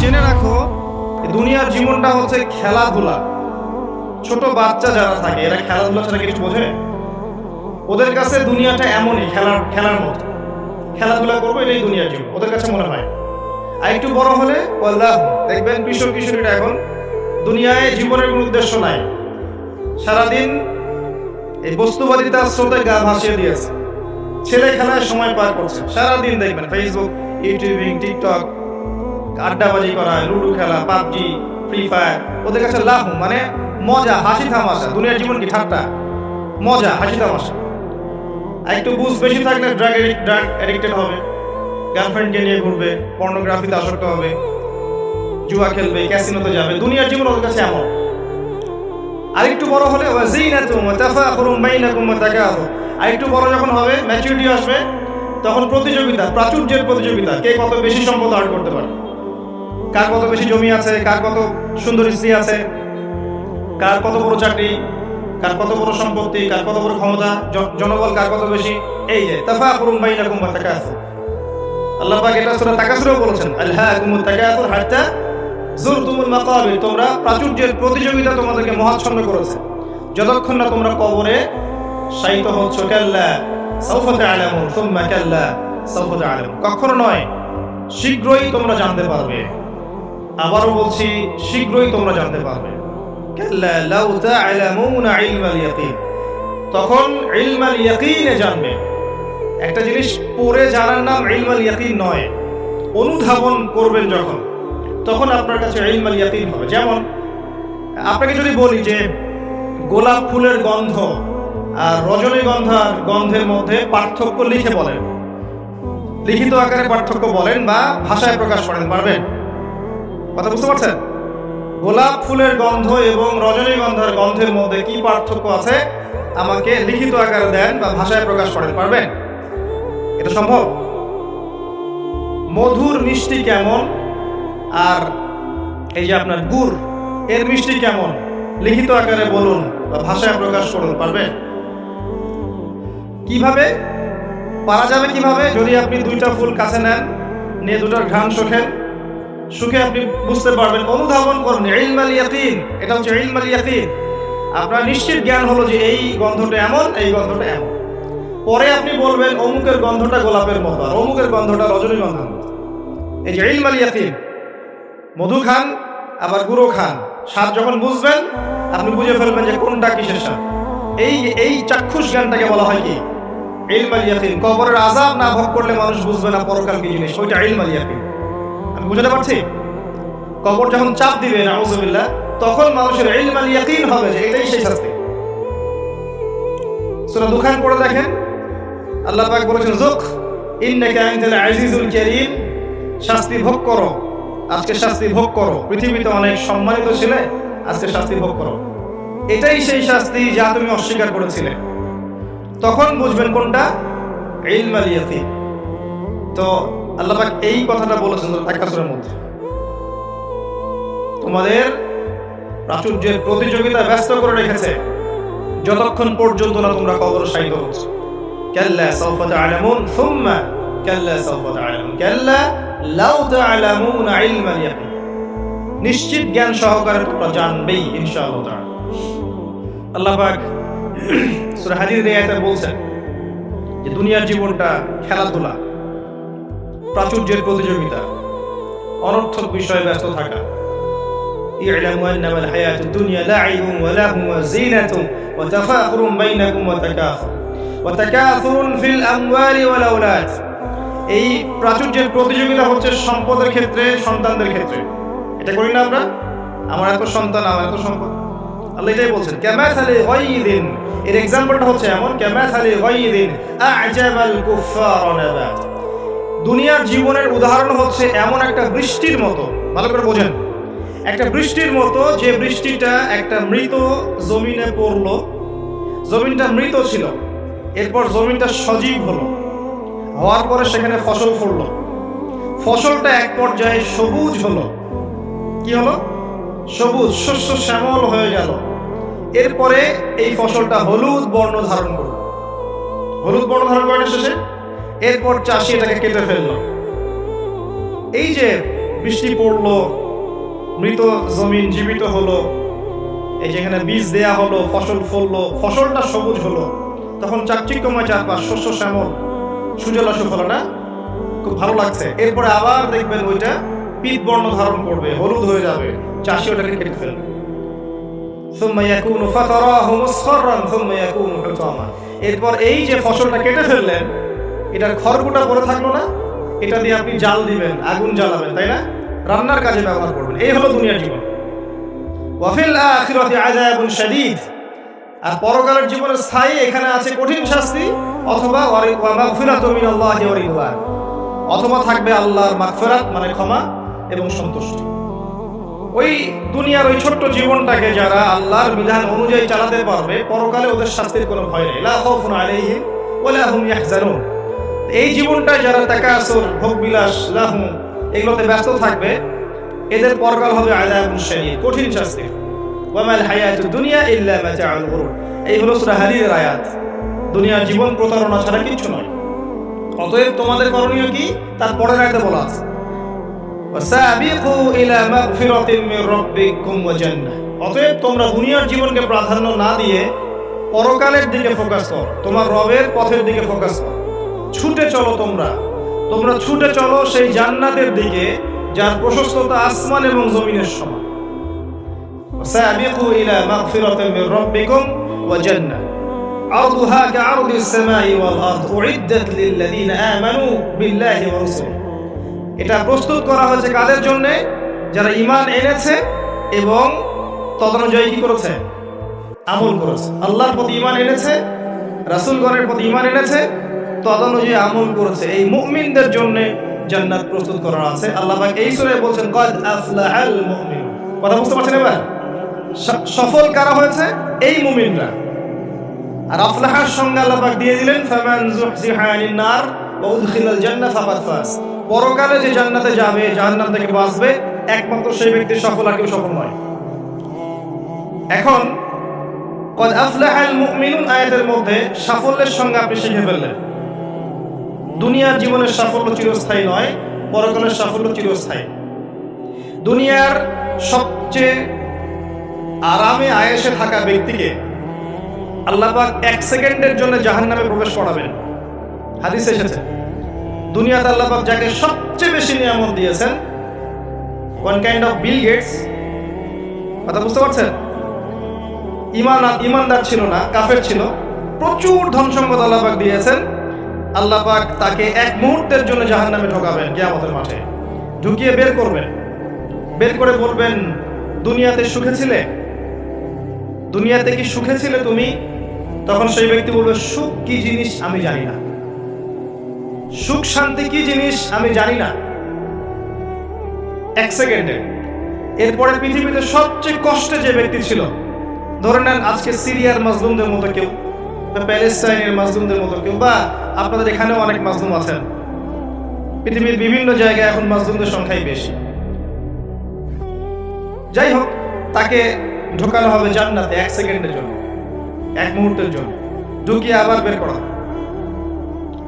জেনে রাখো দুনিয়ার জীবনটা হচ্ছে খেলাধুলা। ছোট বাচ্চা যারা থাকে এরা খেলাধুলা ছাড়া কিছু বোঝে? ওদের কাছে দুনিয়াটা এমনই, খেলার মতো। খেলাধুলা করবো, এটাই দুনিয়ার জীবন ওদের কাছে মনে হয়। আর একটু বড় হলে আল্লাহ, দেখবেন কিশোর কিশোরীরা এখন দুনিয়ায় জীবনের কোনো উদ্দেশ্য নাই, সারাদিন এই বস্তুবাদিতার স্রোতে গা ভাসিয়ে দিয়েছে, ছেলে খেলায় সময় পার করছে। সারাদিন দেখবেন ফেসবুক, ইউটিউবিং, টিকটক, আড্ডাবাজি করা, লুডো খেলা, পাবজি, ফ্রি ফায়ার। ওদের কাছে লাভ মানে মজা, হাসি তামাশা। দুনিয়ার জীবন কি ঠাট্টা? মজা, হাসি তামাশা। আর একটু বুঝ বেশি থাকলে ড্রাগ অ্যাডিক্টেড হবে, গার্লফ্রেন্ডকে নিয়ে ঘুরবে, পর্নোগ্রাফিতে আসক্ত হবে, জুয়া খেলবে, ক্যাসিনোতে যাবে। দুনিয়ার জীবন ওদের কাছে এমন। আরেকটু বড় হলে আরেকটু বড় যখন হবে, ম্যাচুরিটি আসবে, তখন প্রতিযোগিতা, প্রাচুর্যের প্রতিযোগিতা, কে কত বেশি সম্পদ আর্ন করতে পারে, কার কত বেশি জমি আছে, কার কত সুন্দর স্ত্রী আছে, কার কত বড় চাকরি, কার কত বড় সম্পত্তি, কার কত বড় ক্ষমতা, জনবল কার কত বেশি। এই যে তাফাকুরুম বাইনাকুম ওয়া তাকাসুর। আল্লাহ পাক এটা সূরা তাকাসুরেও বলেছেন, আলহাকুমুত তাকাসুর হাত্তা যুরতুমুল মাকাবির। তোমরা প্রাচুর্যের প্রতিযোগিতা তোমাদেরকে মহাচ্ছন্ন করেছে যতক্ষণ না তোমরা কবরে শায়িত হচ্ছ। কাল্লা সাউফা তা'লামুন সুম্মা কাল্লা সাউফা তা'লামুন। কখনো নয়, শীঘ্রই তোমরা জানতে পারবে। আবারও বলছি, শীঘ্রই তোমরা জানতে পারবে। কাল্লা লাউ তা'লামুনা ইলমাল ইয়াকিন। তখন ইলমাল ইয়াকিনে জানবে। একটা জিনিস পড়ে জানার নাম ইলমাল ইয়াকিন নয়, অনুধাবন করবেন যখন, তখন আপনার কাছে ইলমাল ইয়াকিন হবে। যেমন আপনাকে যদি বলি যে গোলাপ ফুলের গন্ধ আর রজনীগন্ধার গন্ধের মধ্যে পার্থক্য লিখে বলেন, লিখিত আকারে পার্থক্য বলেন বা ভাষায় প্রকাশ করেন, পারবেন? কথা বুঝতে পারছেন? গোলাপ ফুলের গন্ধ এবং রজনীগন্ধার গন্ধের মধ্যে কি পার্থক্য আছে আমাকে লিখিত আকারে দেন বা ভাষায় প্রকাশ করেন, পারবেন? এটা সম্ভব? মধুর মিষ্টি কেমন আর এই যে আপনার গুড়, এর মিষ্টি কেমন লিখিত আকারে বলুন বা ভাষায় প্রকাশ করুন, পারবেন? কিভাবে পারা যাবে? কিভাবে? যদি আপনি দুইটা ফুল কাছে নেন, নিয়ে দুটার ঘ্রাণ শোকেন, শুকে আপনি বুঝতে পারবেন, অনুধাবন করুন। ইলমাল ইয়াকিন, এটা হচ্ছে ইলমাল ইয়াকিন। আপনার নিশ্চিত জ্ঞান হলো যে এই গন্ধটা এমন, এই গন্ধটা এমন। পরে আপনি বলবেন অমুকের গন্ধটা গোলাপের মতো আর অমুকের গন্ধটা রজনীগন্ধার মতো। এই যে ইলমাল ইয়াকিন। মধু খান আবার গুঁড়ো খান, স্বাদ যখন বুঝবেন আপনি বুঝে ফেলবেন যে কোনটা কিসের স্বাদ। এই চাক্ষুষ জ্ঞানটাকে বলা হয় কি? ইলমাল ইয়াকিন। কবরের আযাব না ভোগ করলে মানুষ বুঝবে না পরকাল কি জিনিস, ওইটা ইলমাল ইয়াকিন। আমি বুঝাতে পারছি? কবর যখন চাপ দিবে নাউযুবিল্লাহ, তখন মানুষের ইলমাল ইয়াকিন হবে যে এটাই সেই শাস্তি। সূরা দুখান পড়ে দেখেন, আল্লাহ পাক বলেছেন যুক ইন্নাকা আনতাল আজিজুল কারীম। শাস্তি ভোগ করো, আজকে শাস্তি ভোগ করো। পৃথিবীতে অনেক সম্মানিত ছিলে, আজকে শাস্তি ভোগ করো। এটাই সেই শাস্তি যা তুমি অস্বীকার করেছিলে। তখন বুঝবেন কোনটা ইলমাল ইয়াকিন। তো আল্লাহ পাক এই কথাটা বলেছেন তাকাসুরের মধ্যে, তোমাদের প্রাচুর্যের প্রতিযোগিতা ব্যস্ত করে রেখেছে যতক্ষণ পর্যন্ত না তোমরা কবরে শায়িত হচ্ছ। কাল্লা সাউফা তা'লামুন সুম্মা কাল্লা সাউফা তা'লামুন কাল্লা লাউ তা'লামুনা ইলমাল ইয়াকিন। নিশ্চিত জ্ঞান সহকারে তোমরা জানবেই ইনশাআল্লাহ তাআলা। আল্লাহ পাক সূরা হাদীদের এই আয়াতে বলছেন যে দুনিয়ার জীবনটা খেলাধুলা, প্রাচুর্যের প্রতিযোগিতা, অনর্থক বিষয়ে ব্যস্ত থাকা। ই'লামু আন্নামাল হায়াতুদ দুনিয়া লা'ibun ওয়া লাহwun ওয়া যিনাতুন ওয়া তাফাখুরুন বাইনাকুম ওয়া তাকাসুরুন ফিল আমওয়ালি ওয়াল আওলাদ। এই প্রাচুর্যের প্রতিযোগিতা হচ্ছে সম্পদের ক্ষেত্রে, সন্তানদের ক্ষেত্রে। এটা করি না আমরা? আমার এত সন্তান, আমার এত সম্পদ। আল্লাহ এটাই বলছেন, কামাসালি গায়যিন। এর एग्जांपलটা হচ্ছে এমন, কামাসালি গায়যিন আ'জাবাল কুফফার নাবাত। দুনিয়ার জীবনের উদাহরণ হচ্ছে এমন একটা বৃষ্টির মতো। ভালো করে বোঝেন, একটা বৃষ্টির মতো, যে বৃষ্টিটা একটা মৃত জমিনে পড়লো। জমিনটা মৃত ছিল, এরপর জমিনটা সজীব হলো, হওয়ার পরে সেখানে ফসল ফললো। ফসলটা এক পর্যায়ে সবুজ হলো। কি হলো? সবুজ, শস্য শ্যামল হয়ে গেল। এরপরে এই ফসলটা হলুদ বর্ণ ধারণ করলো। হলুদ বর্ণ ধারণ করার শেষে এরপর চাষি এটাকে কেটে ফেললো। এই যে বৃষ্টি পড়লো, মৃত জমিন জীবিত হলো, এই যেখানে বীজ দেয়া হলো, ফসল ফললো, ফসলটা সবুজ হলো, তখন চাকচিক্যময় চারপাশ, শস্য শ্যামল, সুজলা সুফলা, না? খুব ভালো লাগছে। এরপরে আবার দেখবেন ওইটা পিত বর্ণ ধারণ করবে, হলুদ হয়ে যাবে, চাষি ওটাকে কেটে ফেলবে। এরপর এই যে ফসলটা কেটে ফেললেন, এটার খড়গুটা পড়ে থাকলো না, এটা দিয়ে আপনি জাল দিবেন, আগুন জ্বালাবেন, তাই না? রান্নার কাজে ব্যবহার করবেন। এই হলো দুনিয়ার জীবন। ওয়াফিল আখিরাতি আযাবুন শাদীদ, আর পরকালের জীবনে স্থায়ী এখানে আছে কঠিন শাস্তি, অথবা ওয়া মাগফিরাতু মিনাল্লাহি ওয়া রিদওয়ান, অথবা থাকবে আল্লাহর মাগফিরাত মানে ক্ষমা এবং সন্তুষ্টি। ওই দুনিয়ার ওই ছোট্ট জীবনটাকে যারা আল্লাহর বিধান অনুযায়ী চালাতে পারবে, পরকালে ওদের শাস্তির কোনো ভয় নেই। লা খাউফুন আলাইহিম ওয়া লা হুম ইয়াহজানুন। এই জীবনটা যারা তাকাসুর, ভোগ বিলাস, লাহু, এগুলোতে ব্যস্ত থাকবে, এদের পরকাল হবে আযাবুন শাদীদ, কঠিন শাস্তি। ওয়া মাল হায়াতুদ দুনিয়া ইল্লা মাতাউল গুরুর। এই হলো সূরা হাদীদের আয়াত। দুনিয়ার জীবন প্রতারণা ছাড়া কিছু নয়। অতএব তোমাদের করণীয় কি? তার পরের আয়াতে বলা আছে, ওয়াসাবিকু ইলা মাগফিরাতিন মির রাব্বিকুম ওয়া জান্নাহ। অতএব তোমরা দুনিয়ার জীবনকে প্রাধান্য না দিয়ে পরকালের দিকে ফোকাস করো, তোমার রবের পথের দিকে ফোকাস করো। ছুটে চলো, তোমরা ছুটে চলো সেই জান্নাতের দিকে যার প্রশস্ততা আসমান এবং জমিনের সমান। ওয়াসাবিকু ইলা মাগফিরাতিন মির রাব্বিকুম ওয়া জান্নাহ আরদুহা কাআরদিস সামাই ওয়াল আরদ উইদ্দাত লিল্লাযিনা আমানু বিল্লাহি ওয়া রাসূলিহি। এটা প্রস্তুত করা হয়েছে কাদের জন্য? যারা ঈমান এনেছে এবং তদনুযায়ী কি করেছে? আমল করেছে। আল্লাহর প্রতি ঈমান এনেছে, রাসূলগণের প্রতি ঈমান এনেছে, তদনুযায়ী আমল করেছে। এই মুমিনদের জন্য জান্নাত প্রস্তুত করা আছে। আল্লাহ পাক এই সূরায় বলছেন কদ আফলাহাল মুমিনুন। কথা বুঝতে পারছেন এবার? সফল কারা হয়েছে? এই মুমিনরা। আর আফলাহার সংজ্ঞা আল্লাহ পাক দিয়ে দিলেন, ফামান যুহজিহা আনিন নার ওয়া উদখিলাল জান্নাহ ফাকাদ ফাজ। পরকালে যে জান্নাতে যাবে, জাহান্নাম থেকে বাঁচবে, একমাত্র সেই ব্যক্তি সফল, আর কেউ সফল নয়। এখন কদ আফলাহাল মুমিনুন আয়াতের মধ্যে সাফল্যের সঙ্গে আপনি শিখে ফেললেন, দুনিয়ার জীবনের সাফল্য চিরস্থায়ী নয়, পরকালের সাফল্য চিরস্থায়ী। দুনিয়ার সবচেয়ে আরামে আয়েশে থাকা ব্যক্তিকে আল্লাহ পাক 1 সেকেন্ডের জন্য জাহান্নামে প্রবেশ করাবেন। হাদিসে এসেছে, দুনিয়াতে আল্লাহ পাক যাকে সবচেয়ে বেশি নিয়ামত দিয়েছেন, one kind of Bill Gates. কথা বুঝতে পারছেন? ইমানদার ছিল না, কাফের ছিল, প্রচুর ধন সম্পদ আল্লাহ পাক দিয়েছেন। আল্লাহ পাক তাকে 1 মুহূর্তের জন্য জাহান্নামে ঢোকাবেন, কিয়ামতের মাঠে ঢুকিয়ে বের করবেন। বের করে বলবেন, দুনিয়াতে সুখে ছিলে? দুনিয়াতে কি সুখে ছিলে তুমি? তখন সেই ব্যক্তি বলবে, সুখ কি জিনিস আমি জানি না, সুখ শান্তি কি জিনিস আমি জানি না। 1 সেকেন্ডে। এরপরে পৃথিবীতে সবচেয়ে কষ্টে যে ব্যক্তি ছিল, ধরে নেন আজকে সিরিয়ার মাজলুমদের মতো কেউ, বা প্যালেস্টাইনের মাজলুমদের মতো কেউ, বা আপনাদের এখানেও অনেক মাজলুম আছেন, পৃথিবীর বিভিন্ন জায়গায় এখন মাজলুমদের সংখ্যাই বেশি। যাই হোক, তাকে ঢোকানো হবে জান্নাতে 1 সেকেন্ডের জন্য, 1 মুহূর্তের জন্য, ঢুকিয়ে আবার বের করা।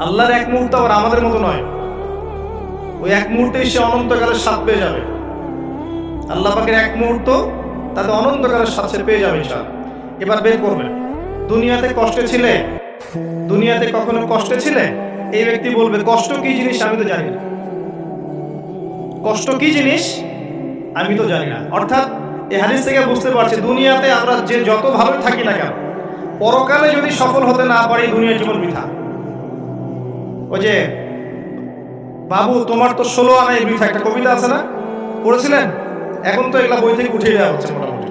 আল্লাহর 1 মুহূর্ত আবার আমাদের মতো নয়। ওই 1 মুহূর্তেই সে অনন্তকালের স্বাদ পেয়ে যাবে। আল্লাহ পাকের 1 মুহূর্ত তাতে অনন্তকালের স্বাদ সে পেয়ে যাবে ইনশাআল্লাহ। এবার বের করবে, দুনিয়াতে কষ্টে ছিলে? দুনিয়াতে কখনো কষ্টে ছিলে? এই ব্যক্তি বলবে, কষ্ট কি জিনিস আমি তো জানি না, কষ্ট কি জিনিস আমি তো জানি না। অর্থাৎ এই হাদিস থেকে বুঝতে পারছি, দুনিয়াতে আমরা যে যত ভালোই থাকি না কেন, পরকালে যদি সফল হতে না পারি, দুনিয়ার জীবন বৃথা। ওই যে বাবু তোমার তো 16 আনাই বৃথা, একটা কবিতা আছে না, পড়েছিলেন? এখন তো এগুলা বই থেকে উঠিয়ে দেওয়া হচ্ছে মোটামুটি।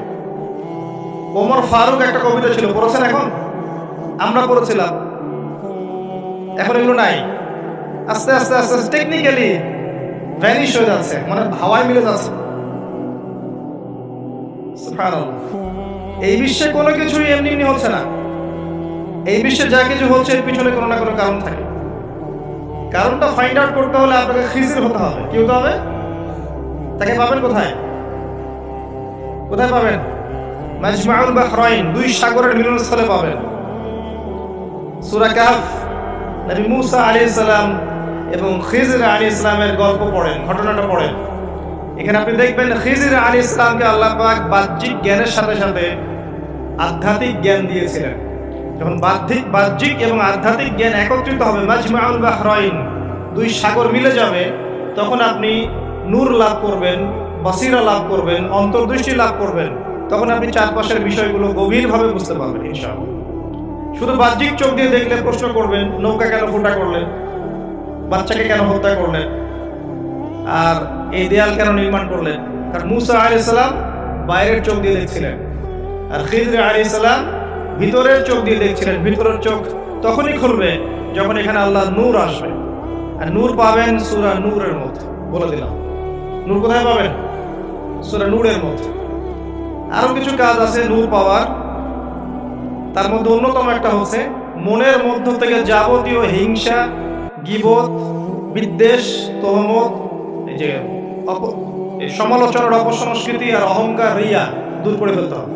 ওমর ফারুক একটা কবিতা ছিল, পড়েছেন? এখন আমরা পড়েছিলাম, এখন এগুলো নাই। আস্তে আস্তে আস্তে আস্তে টেকনিক্যালি ভ্যানিশ হয়ে যাচ্ছে, মানে হাওয়ায় মিলে যাচ্ছে। সুবহানাল্লাহ। এই বিশ্বে কোনো কিছুই এমনি এমনি হচ্ছে না। এই বিশ্বে যা কিছু হচ্ছে এর পিছনে কোনো না কোনো কারণ থাকে। কারণটা ফাইন্ড আউট করতে হলে আপনাকে খিজির হতে হবে। কি হতে হবে? তাকে পাবেন কোথায়? কোথায় পাবেন? মাজমাউল বাহরাইন, 2 সাগরের মিলনস্থলে পাবেন। সূরা কাহফ, নবী মুসা আলাইহিস সালাম এবং খিজির আলাইহিস সালামের গল্প পড়েন, ঘটনাটা পড়েন। এখানে আপনি দেখবেন খিজির আলাইহিস সালামকে আল্লাহ পাক বাহ্যিক জ্ঞানের সাথে সাথে আধ্যাত্মিক জ্ঞান দিয়েছিলেন। যখন বাহ্যিক এবং আধ্যাত্মিক জ্ঞান একত্রিত হবে, মাজমাউল বাহরাইন, দুই সাগর মিলে যাবে, তখন আপনি নূর লাভ করবেন, বাসিরা লাভ করবেন, অন্তর্দৃষ্টি লাভ করবেন। তখন আপনি চারপাশের বিষয়গুলো গভীরভাবে বুঝতে পারবেন ইনশাআল্লাহ। শুধু বাহ্যিক চোখ দিয়ে দেখলে প্রশ্ন করবেন, নৌকা কেন ফুটা করলেন, বাচ্চাকে কেন হত্যা করলেন, আর এই দেয়াল কেন নির্মাণ করলেন? কারণ মুসা আলাইহিস সালাম বাইরের চোখ দিয়ে দেখছিলেন, আর খিজির আলাইহিস সালাম ভিতরের চোখ দিয়ে দেখছিলেন। ভিতরের চোখ তখনই খুলবে যখন এখানে আল্লাহ নূর আসবে, আর নূর পাবেন সূরা নূরের মধ্যে। বলে দিলাম, নূর কোথায় পাবেন? সূরা নূরের মধ্যে। আরো কিছু কাজ আছে নূর পাওয়ার, তার মধ্যে অন্যতম একটা হচ্ছে মনের মধ্য থেকে যাবতীয় হিংসা, গীবত, বিদ্বেষ, তহমত, এই যে সমালোচনার অপসংস্কৃতি আর অহংকার, রিয়া দূর করে ফেলতে হবে।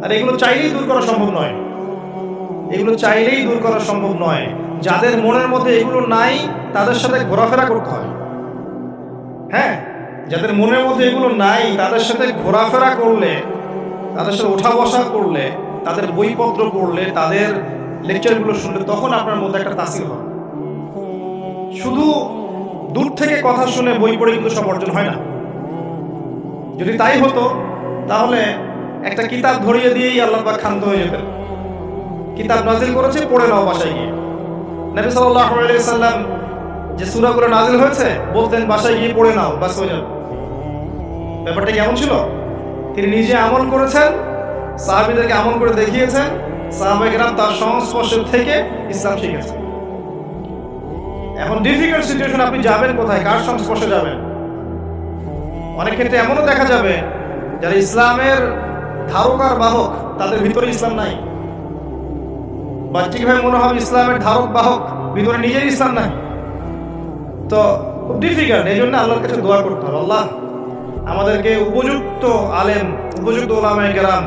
আর এগুলো চাইলেই দূর করা সম্ভব নয়, এগুলো চাইলেই দূর করা সম্ভব নয়। যাদের মনের মধ্যে এগুলো নাই তাদের সাথে ঘোরাফেরা করতে হয়। হ্যাঁ, যাদের মনের মধ্যে এগুলো নাই তাদের সাথে ঘোরাফেরা করলে, তাদের সাথে ওঠা বসা করলে, তাদের বইপত্র পড়লে, তাদের লেকচারগুলো শুনলে, তখন আপনার মধ্যে একটা তাসির হয়। শুধু দূর থেকে কথা শুনে বই পড়ে কিন্তু সব অর্জন হয় না। যদি তাই হতো তাহলে একটা কিতাব ধরিয়ে দিয়েই আল্লাহ পাক ক্ষান্ত হয়ে যেতেন। কিতাব নাজিল করেছে, পড়ে নাও বাসায় গিয়ে। নবী সাল্লাল্লাহু আলাইহি সাল্লাম যে সূরাগুলো নাজিল হয়েছে বলতেন বাসায় গিয়ে পড়ে নাও, বাস হয়ে যাবে। ব্যাপারটা কেমন ছিল? তিনি নিজে আমল করেছেন, সাহাবীদেরকে আমল করে দেখিয়েছেন, সাহাবায়ে কেরাম তার সংস্পর্শে থেকে ইসলাম শিখেছেন। এখন ডিফিকাল্ট সিচুয়েশন, আপনি যাবেন কোথায়, কার সংস্পর্শে যাবেন? অনেক ক্ষেত্রে এমনও দেখা যাবে যারা ইসলামের ধারক আর বাহক, তাদের ভিতরে ইসলাম নাই। বাহ্যিকভাবে মনে হবে ইসলামের ধারক বাহক, ভিতরে নিজের ইসলাম নাই। তো খুব ডিফিকাল্ট। এই জন্য আল্লাহর কাছে দোয়া করতে হবে, আল্লাহ আমাদেরকে উপযুক্ত আলেম, উপযুক্ত ওলামায়ে কেরাম,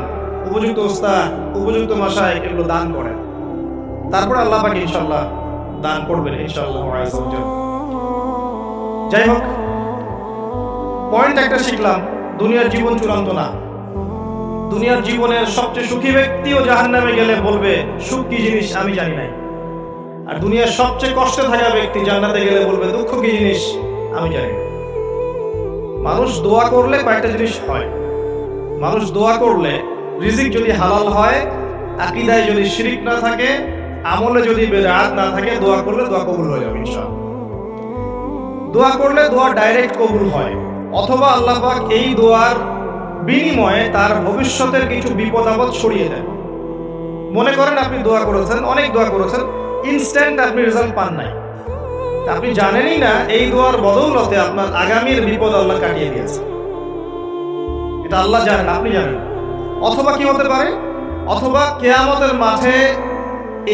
উপযুক্ত উস্তাদ, উপযুক্ত মাশায়েখ এগুলো দান করেন। তারপরে আল্লাহ পাক ইনশাআল্লাহ দান করবেন ইনশাআল্লাহ। যাই হোক, পয়েন্ট একটা শিখলাম, দুনিয়ার জীবন চূড়ান্ত না। দুনিয়ার জীবনের সবচেয়ে সুখী ব্যক্তিও জাহান্নামে গেলে বলবে সুখ কি জিনিস আমি জানি নাই। আর দুনিয়ার সবচেয়ে কষ্টে থাকা ব্যক্তি জান্নাতে গেলে বলবে দুঃখ কি জিনিস আমি জানি না। মানুষ দোয়া করলে কয়েকটা জিনিস হয়। মানুষ দোয়া করলে রিজিক যদি হালাল হয়, আকীদায় যদি শিরক না থাকে, আমলে যদি বেদাত না থাকে, দোয়া করলে দোয়া কবুল হয়ে যাবে ইনশাআল্লাহ। দোয়া করলে দোয়া ডাইরেক্ট কবুল হয়, অথবা আল্লাহ পাক এই দোয়ার বিনিময়ে তার ভবিষ্যতের কিছু বিপদ আপদ সরিয়ে দেন। মনে করেন আপনি দোয়া করেছেন, অনেক দোয়া করেছেন, ইনস্ট্যান্ট আপনি রেজাল্ট পান নাই, আপনি জানেনই না এই দোয়ার বদৌলতে আপনার আগামীর বিপদ আল্লাহ কাটিয়ে দিয়েছে। এটা আল্লাহ জানেন, আপনি জানেন। অথবা কি হতে পারে, অথবা কিয়ামতের মাঠে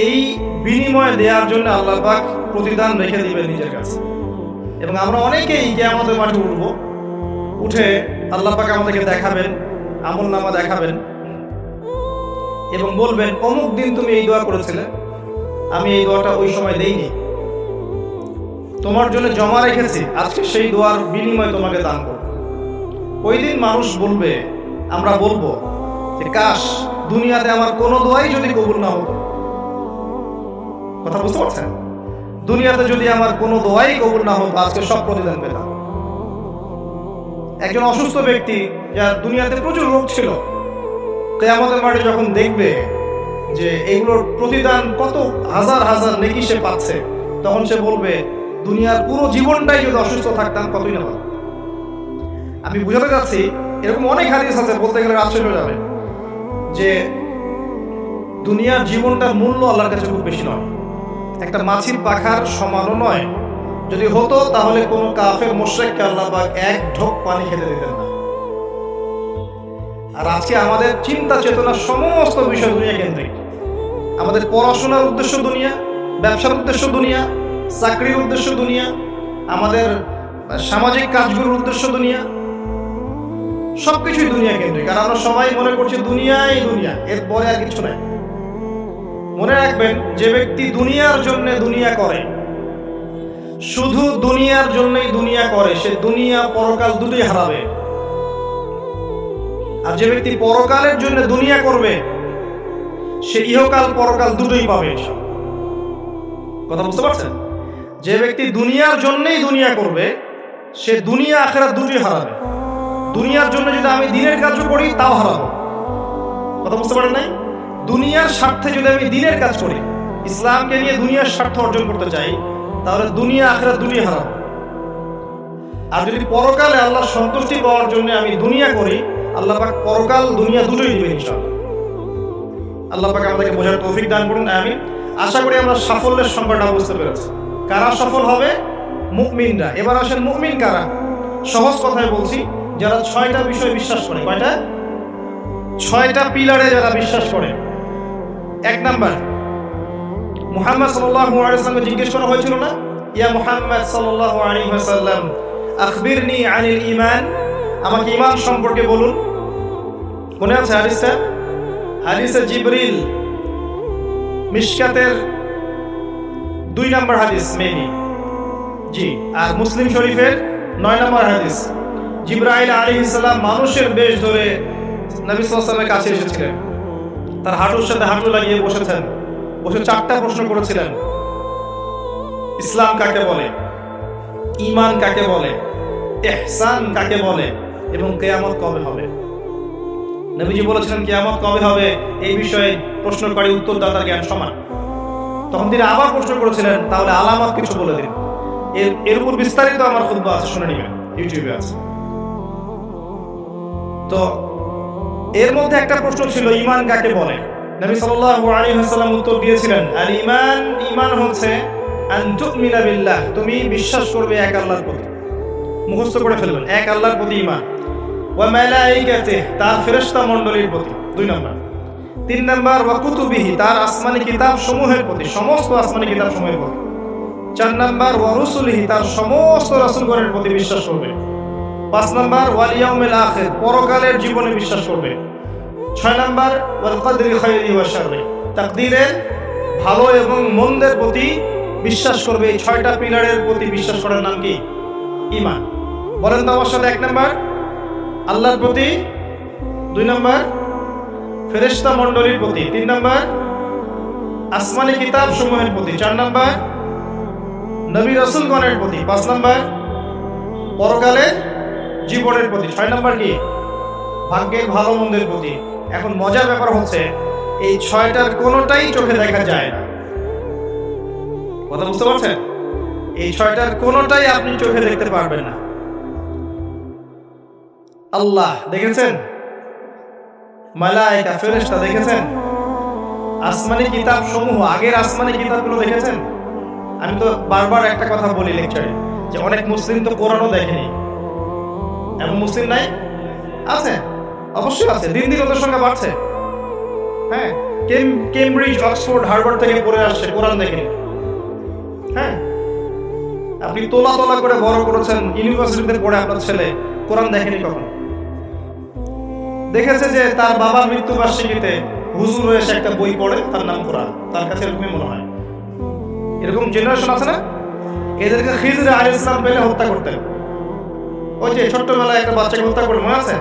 এই বিনিময় দেওয়ার জন্য আল্লাহ পাক প্রতিদান রেখে দিবেন নিজের কাছে। এবং আমরা অনেকেই কিয়ামতের মাঠে উঠবো, উঠে আল্লাহ পাক আমাদেরকে দেখাবেন, আমলনামা দেখাবেন এবং বলবেন অমুক দিন তুমি এই দোয়া করেছিলে, আমি এই দোয়াটা ওই সময় দেইনি, তোমার জন্য জমা রেখেছি, আজকে সেই দোয়ার বিনিময়ে তোমাকে দান করব। ওই দিন মানুষ বলবে, আমরা বলবো যে কাশ দুনিয়াতে আমার কোনো দোয়াই যদি কবুল না হতো। কথা বুঝতে পারছেন? দুনিয়াতে যদি আমার কোনো দোয়াই কবুল না হতো, আজকে সব প্রতিদান পেতাম। একজন অসুস্থ ব্যক্তি, যার দুনিয়াতে প্রচুর রোগ ছিল, কিয়ামতের মাঠে যখন দেখবে যে এগুলোর প্রতিদান কত হাজার হাজার নেকি সে পাচ্ছে, তখন সে বলবে দুনিয়ার পুরো জীবনটাই যদি অসুস্থ থাকতাম কতই না ভালো। আমি বুঝাতে চাচ্ছি, এরকম অনেক হাদিস আছে, বলতে গেলে রাত শেষ হয়ে যাবে, যে দুনিয়ার জীবনটার মূল্য আল্লাহর কাছে খুব বেশি নয়, একটা মাছির পাখার সমানও নয়। যদি হতো তাহলে কোনো কাফের মুশরিককে আল্লাহ পাক এক ঢোক পানি খেতে দিতেন না। আর আজকে আমাদের চিন্তা চেতনার সমস্ত বিষয় দুনিয়া কেন্দ্রিক। আমাদের পড়াশোনার উদ্দেশ্য দুনিয়া, ব্যবসার উদ্দেশ্য দুনিয়া, চাকরির উদ্দেশ্য দুনিয়া, আমাদের সামাজিক কাজগুলোর উদ্দেশ্য দুনিয়া, সবকিছুই দুনিয়া কেন্দ্রিক। আর আমরা সবাই মনে করছি দুনিয়াই দুনিয়া, এরপরে আর কিছু নাই। মনে রাখবেন, যে ব্যক্তি দুনিয়ার জন্য দুনিয়া করে, শুধু দুনিয়ার জন্যই দুনিয়া করে, সে দুনিয়া পরকাল দুটোই হারাবে। আর যে ব্যক্তি পরকালের জন্য দুনিয়া করবে, সে ইহকাল পরকাল দুটোই পাবে। কথা বুঝতে পারছেন? যে ব্যক্তি দুনিয়ার জন্যই দুনিয়া করবে, সে দুনিয়া আখিরাত দুটোই হারাবে। দুনিয়ার জন্য যদি আমি দিনের কাজও করি তাও হারাবো। কথা বুঝতে পারেন নাই? দুনিয়ার স্বার্থে যদি আমি দিনের কাজ করি, ইসলামকে নিয়ে দুনিয়ার স্বার্থ অর্জন করতে চাই, তাহলে দুনিয়া আখিরাত দুটোই হারাবো। আর যদি পরকালে আল্লাহর সন্তুষ্টি পাওয়ার জন্য আমি দুনিয়া করি, আল্লাহ পাক পরকাল দুনিয়া দুটোই দিবেন ইনশাআল্লাহ। আল্লাহ পাক আমাদেরকে বোঝার তৌফিক দান করুন, আমিন। আশা করি আমরা সাফল্যের সংজ্ঞাটা বুঝতে পেরেছি। কারা সফল হবে? মুমিনরা। এবার আসেন মুমিন কারা? সহজ কথায় বলছি, যারা 6টা বিষয় বিশ্বাস করে। কয়টা? 6টা পিলারে যারা বিশ্বাস করে। 1 নাম্বার, মুহাম্মদ সাল্লাল্লাহু আলাইহি ওয়াসাল্লামকে জিজ্ঞেস করা হয়েছিল না, ইয়া মুহাম্মদ সাল্লাল্লাহু আলাইহি ওয়াসাল্লাম আখবিরনি আনিল ঈমান, আমাকে ঈমান সম্পর্কে বলুন। মনে আছে হাদিসটা? হাদিসে জিবরিল, মিশকাতের 2 নম্বর হাদিস মেবি, জি। আর মুসলিম শরীফের 9 নম্বর হাদিস। জিবরাইল আলাইহিস সালাম মানুষের বেশ ধরে নবী সাল্লাল্লাহু আলাইহি ওয়াসাল্লামের কাছে এসেছিলেন। তার হাঁটুর সাথে হাঁটু লাগিয়ে বসেছেন, বসে 4টা প্রশ্ন করেছিলেন। ইসলাম কাকে বলে, ঈমান কাকে বলে, ইহসান কাকে বলে, এবং কিয়ামত কবে হবে। নবীজি বলেছিলেন কিয়ামত কবে হবে এই বিষয়ে প্রশ্নকারী উত্তরদাতার জ্ঞান সমান। তখন তিনি আবার প্রশ্ন করেছিলেন, তাহলে আলামত কিছু বলে দিন। এর উপর বিস্তারিত আমার খুতবা আছে, শুনে নেবেন, ইউটিউবে আছে। তো এর মধ্যে একটা প্রশ্ন ছিল ঈমান কাকে বলে। নবী সাল্লাল্লাহু আলাইহি ওয়াসাল্লাম উত্তর দিয়েছিলেন, আল ঈমান, ঈমান হচ্ছে আন তুমিনা বিল্লাহ, তুমি বিশ্বাস করবে এক আল্লাহর প্রতি। মুখস্থ করে ফেলবেন, এক আল্লাহর প্রতি ঈমান। ওয়া মালাইকাতিহি, তার ফেরেশতা মণ্ডলীর প্রতি 2 নাম্বার। 3 নাম্বার ওয়া কুতুবিহি, তার আসমানি কিতাব সমূহের প্রতি, সমস্ত আসমানি কিতাব সমূহের প্রতি। 4 নাম্বার ওয়া রুসুলিহি, তার সমস্ত রাসূলগণের প্রতি বিশ্বাস করবে। 5 নাম্বার ওয়াল ইয়াউমিল আখির, পরকালের জীবনে বিশ্বাস করবে। 6 নাম্বার ওয়াল কদরি খাইরি ওয়া শাররি, তাকদীরের ভালো এবং মন্দের প্রতি বিশ্বাস করবে। এই 6টা পিলারের প্রতি বিশ্বাস করার নাম কি? ঈমান। বলেন তো আমার সাথে। 1 নাম্বার আল্লাহর প্রতি, 2 নাম্বার ফেরেশতা মণ্ডলীর প্রতি, 3 নাম্বার আসমানি কিতাব সমূহের প্রতি, 4 নাম্বার নবী রাসূলগণের প্রতি, 5 নাম্বার পরকালের জীবনের প্রতি, 6 নাম্বার কি? ভাগ্যের ভালো মন্দের প্রতি। এখন মজার ব্যাপার হচ্ছে, এই 6টার কোনোটাই চোখে দেখা যায় না। কথা বুঝতে পারছেন? এই 6টার কোনোটাই আপনি চোখে দেখতে পারবেন না। আল্লাহ দেখেছেন, মালায়েকা ফেরেশতা দেখেছেন, আসমানি কিতাব সমূহ, আগের আসমানি কিতাবগুলো দেখেছেন। আমি তো বারবার একটা কথা বলি লেকচারে, যে অনেক মুসলিম তো কোরআনও দেখেনি। এমন মুসলিম নাই? আছে, অবশ্যই আছে। দিন দিন ওদের সংখ্যা বাড়ছে। হ্যাঁ, কেমব্রিজ, অক্সফোর্ড, হার্ভার্ড থেকে পড়ে আসছে, কোরআন দেখেনি। হ্যাঁ, আপনি তোলা তোলা করে বড় করেছেন, ইউনিভার্সিটিতে পড়ে আপনার ছেলে কোরআন দেখেনি কখন? দেখেছে যে তার বাবার মৃত্যুবার্ষিকীতে হুজুর এসে একটা বই পড়ে, তার নাম কোরআন, তার কাছে এরকমই মনে হয়। এরকম জেনারেশন আছে না? এদেরকে খিজর আলাইহিস সালাম পেলে হত্যা করতেন। ওই যে ছোট্টবেলায় একটা বাচ্চাকে হত্যা করে, মনে আছে?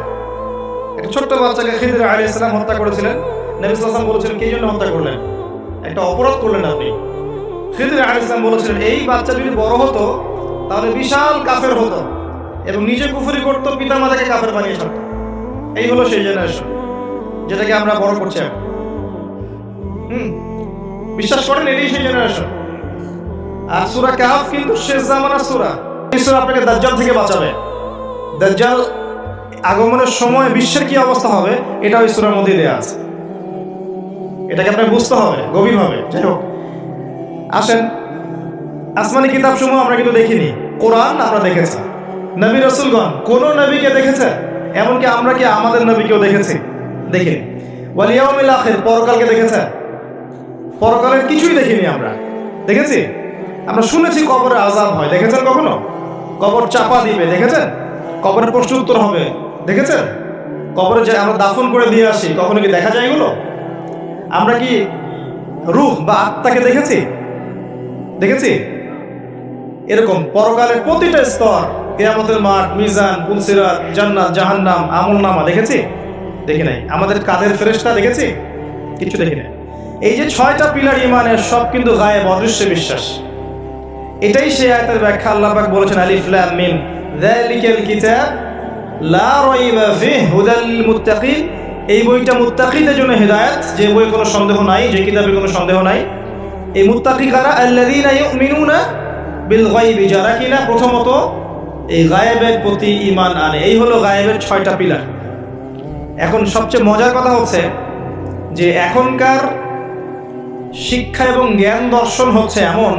একটা ছোট্ট বাচ্চাকে খিজর আলাইহিস সালাম হত্যা করেছিলেন। নবী সাল্লাল্লাহু আলাইহি ওয়াসাল্লাম বলেছিলেন, কি জন্য হত্যা করলেন? একটা অপরাধ করলেন আপনি। খিজর আলাইহিস সালাম বলেছিলেন, এই বাচ্চা যদি বড় হতো তাহলে বিশাল কাফের হতো এবং নিজে কুফরি করতো, পিতামাতাকে কাফের বানিয়ে ছাড়তো। এই হলো সেই জেনারেশন যেটাকে আমরা বড় করছি এখন। বিশ্বাস করেন, এটাই সেই জেনারেশন। আর সূরা কাহফ কিন্তু শেষ জামানার সূরা। এই সূরা আপনাকে দাজ্জাল থেকে বাঁচাবে। দাজ্জাল আগমনের সময় বিশ্বের কি অবস্থা হবে এটা ওই সূরার মধ্যে দেয়া আছে। এটাকে আপনাকে বুঝতে হবে গভীরভাবে। যাই হোক, আসেন, আসমানি কিতাব সমূহ আমরা কিন্তু দেখিনি, কোরআন আমরা দেখেছি। নবী রাসূলগণ কোন নবীকে দেখেছে? এমনকি আমরা কি আমাদের নবীকেও দেখেছি? দেখিনি। ওয়াল ইয়াউমিল আখির, পরকালকে দেখেছে? পরকালের কিছুই দেখিনি আমরা। দেখেছি? আমরা শুনেছি কবরে আযাব হয়, দেখেছেন কখনো? কবর চাপা দিবে, দেখেছেন? কবরের প্রশ্ন উত্তর হবে, দেখেছেন? কবরে যে আমরা দাফন করে দিয়ে আসি, কখনো কি দেখা যায় এগুলো? আমরা কি রূহ বা আত্মাকে দেখেছি? দেখেছি? এরকম পরকালের প্রতিটা স্তর, কিয়ামতের মাঠ, মিজান, পুলসিরাত, জান্নাত, জাহান্নাম, আমলনামা দেখেছি? দেখি নাই। আমাদের কাদের ফেরেশতা দেখেছি? কিছু দেখি নাই। এই যে 6টা পিলার ঈমানের, সব কিন্তু গায়েব, অদৃশ্য বিশ্বাস। এটাই সেই আয়াতের ব্যাখ্যা। আল্লাহ পাক বলেছেন আলিফ লাম মিম যালিকাল কিতাব লা রাইবা ফিহি হুদাল লিল মুত্তাকিন। এই বইটা মুত্তাকিদের জন্য হেদায়েত, যে বই কোনো সন্দেহ নাই, যে কিতাবে কোনো সন্দেহ নাই। এই মুত্তাকি কারা? আল্লাযীনা ইউমিনুনা বিল গায়বি, যারা কিনা প্রথমত এই গায়েবের প্রতি ঈমান আনে। এই হলো গায়েবের 6টা পিলার। এখন সবচেয়ে মজার কথা হচ্ছে যে এখনকার শিক্ষা এবং জ্ঞান দর্শন হচ্ছে এমন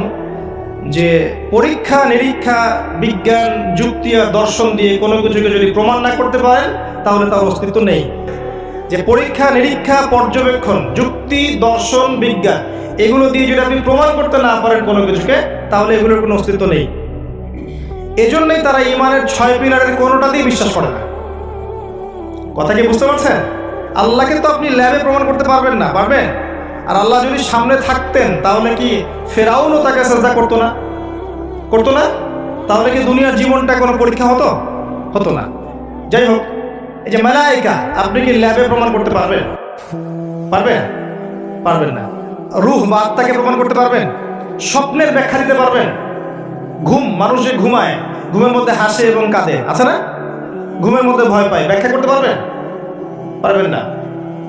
যে পরীক্ষা নিরীক্ষা, বিজ্ঞান, যুক্তি আর দর্শন দিয়ে কোনো কিছুকে যদি প্রমাণ না করতে পারেন তাহলে তার অস্তিত্ব নেই। যে পরীক্ষা নিরীক্ষা, পর্যবেক্ষণ, যুক্তি, দর্শন, বিজ্ঞান, এগুলো দিয়ে যদি আপনি প্রমাণ করতে না পারেন কোনো কিছুকে, তাহলে এগুলোর কোনো অস্তিত্ব নেই। এজন্যই তারা ঈমানের 6 পিলারের কোনোটাতেই বিশ্বাস করে না। কথা কি বুঝতে পারছেন? আল্লাহকে তো আপনি ল্যাবে প্রমাণ করতে পারবেন না, পারবেন? আর আল্লাহ যদি সামনে থাকতেন তাহলে কি ফেরাউনও তাকে সাজদা করতো না? করতো না? তাহলে কি দুনিয়ার জীবনটা কোনো পরীক্ষা হতো? হতো না। যাই হোক, এই যে মালায়েকা, আপনি কি ল্যাবে প্রমাণ করতে পারবেন? পারবেন? পারবেন না। রূহ বা আত্মাকে প্রমাণ করতে পারবেন? স্বপ্নের ব্যাখ্যা দিতে পারবেন? ঘুম, মানুষ যে ঘুমায়, ঘুমের মধ্যে হাসে এবং কাঁদে, আছে না? ঘুমের মধ্যে ভয় পায়, ব্যাখ্যা করতে পারবেন? পারবেন না।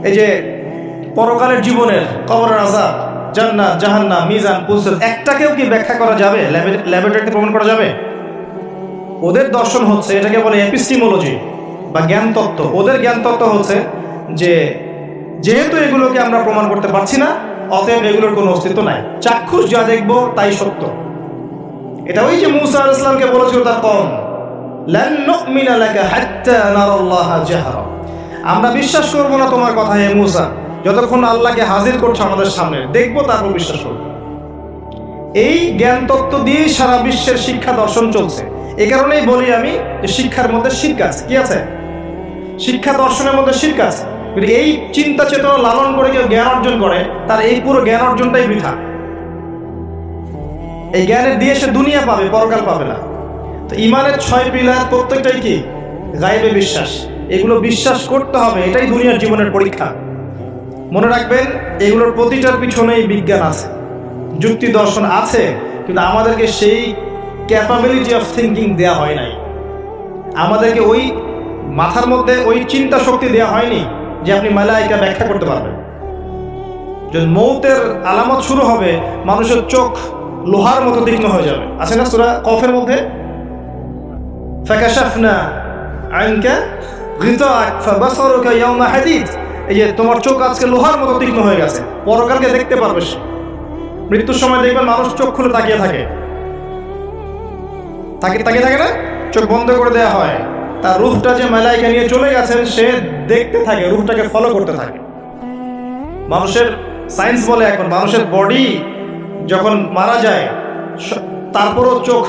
এই যে পরকালের জীবনের, কবরের আযাব, জান্নাত, জাহান্নাম, মিজান, পুলসিরাত, একটাকেও কি ব্যাখ্যা করা যাবে? ল্যাবরেটরিতে প্রমাণ করা যাবে? ওদের দর্শন হচ্ছে, এটাকে বলে এপিস্টিমোলজি বা জ্ঞান তত্ত্ব। ওদের জ্ঞান তত্ত্ব হচ্ছে যে যেহেতু এগুলোকে আমরা প্রমাণ করতে পারছি না, অতএব এগুলোর কোনো অস্তিত্ব নাই। চাক্ষুষ যা দেখবো তাই সত্য। এটা ওই যে মূসা আলাইহিস সালামকে বলেছিল তার কওম, লান নুমিনা লাকা হাত্তা নারাল্লাহা জাহরা, আমরা বিশ্বাস করব না তোমার কথা হে মূসা, যতক্ষণ আল্লাহকে হাজির করছো আমাদের সামনে, দেখবো তারপর বিশ্বাস করব। এই জ্ঞান তত্ত্ব দিয়েই সারা বিশ্বের শিক্ষা দর্শন চলছে। এই কারণেই বলি আমি যে শিক্ষার মধ্যে শিরক আছে। কি আছে? শিক্ষা দর্শনের মধ্যে শিরক আছে। এই চিন্তা চেতনা লালন করে কেউ জ্ঞান অর্জন করে, তার এই পুরো জ্ঞান অর্জনটাই বৃথা। এই জ্ঞানের দিয়ে সে দুনিয়া পাবে, পরকাল পাবে না। তো ঈমানের 6 পিলার প্রত্যেকটাই কি? গায়েবে বিশ্বাস। এগুলো বিশ্বাস করতে হবে, এটাই দুনিয়ার জীবনের পরীক্ষা। মনে রাখবেন, এগুলোর প্রতিটার পিছনেই বিজ্ঞান আছে, যুক্তি দর্শন আছে, কিন্তু আমাদেরকে সেই ক্যাপাবিলিটি অফ থিঙ্কিং দেওয়া হয় নাই। আমাদেরকে ওই মাথার মধ্যে ওই চিন্তা শক্তি দেওয়া হয়নি যে আপনি মালায়েকা ব্যাখ্যা করতে পারবেন। যদি মৌতের আলামত শুরু হবে, মানুষের চোখ লোহার মতো তীক্ষ্ণ হয়ে যাবে। আছে না সূরা কফের মধ্যে, ফাকাশাফনা আনকা গিতাআক ফাবাসারুকা ইয়াওমা হাদীদ, এই যে তোমার চোখ আজকে লোহার মতো তীক্ষ্ণ হয়ে গেছে, পরকালকে দেখতে পারবে সে। মৃত্যুর সময় দেখবেন মানুষ চোখ খুলে তাকিয়ে থাকে, তাকিয়ে থাকে না, চোখ বন্ধ করে দেওয়া হয়। তার রূহটা যে মালায়েকা নিয়ে চলে গেছেন, সে দেখতে থাকে, রূহটাকে ফলো করতে থাকে। মানুষের সায়েন্স বলে এখন মানুষের বডি যখন মারা যায় তারপরও চোখ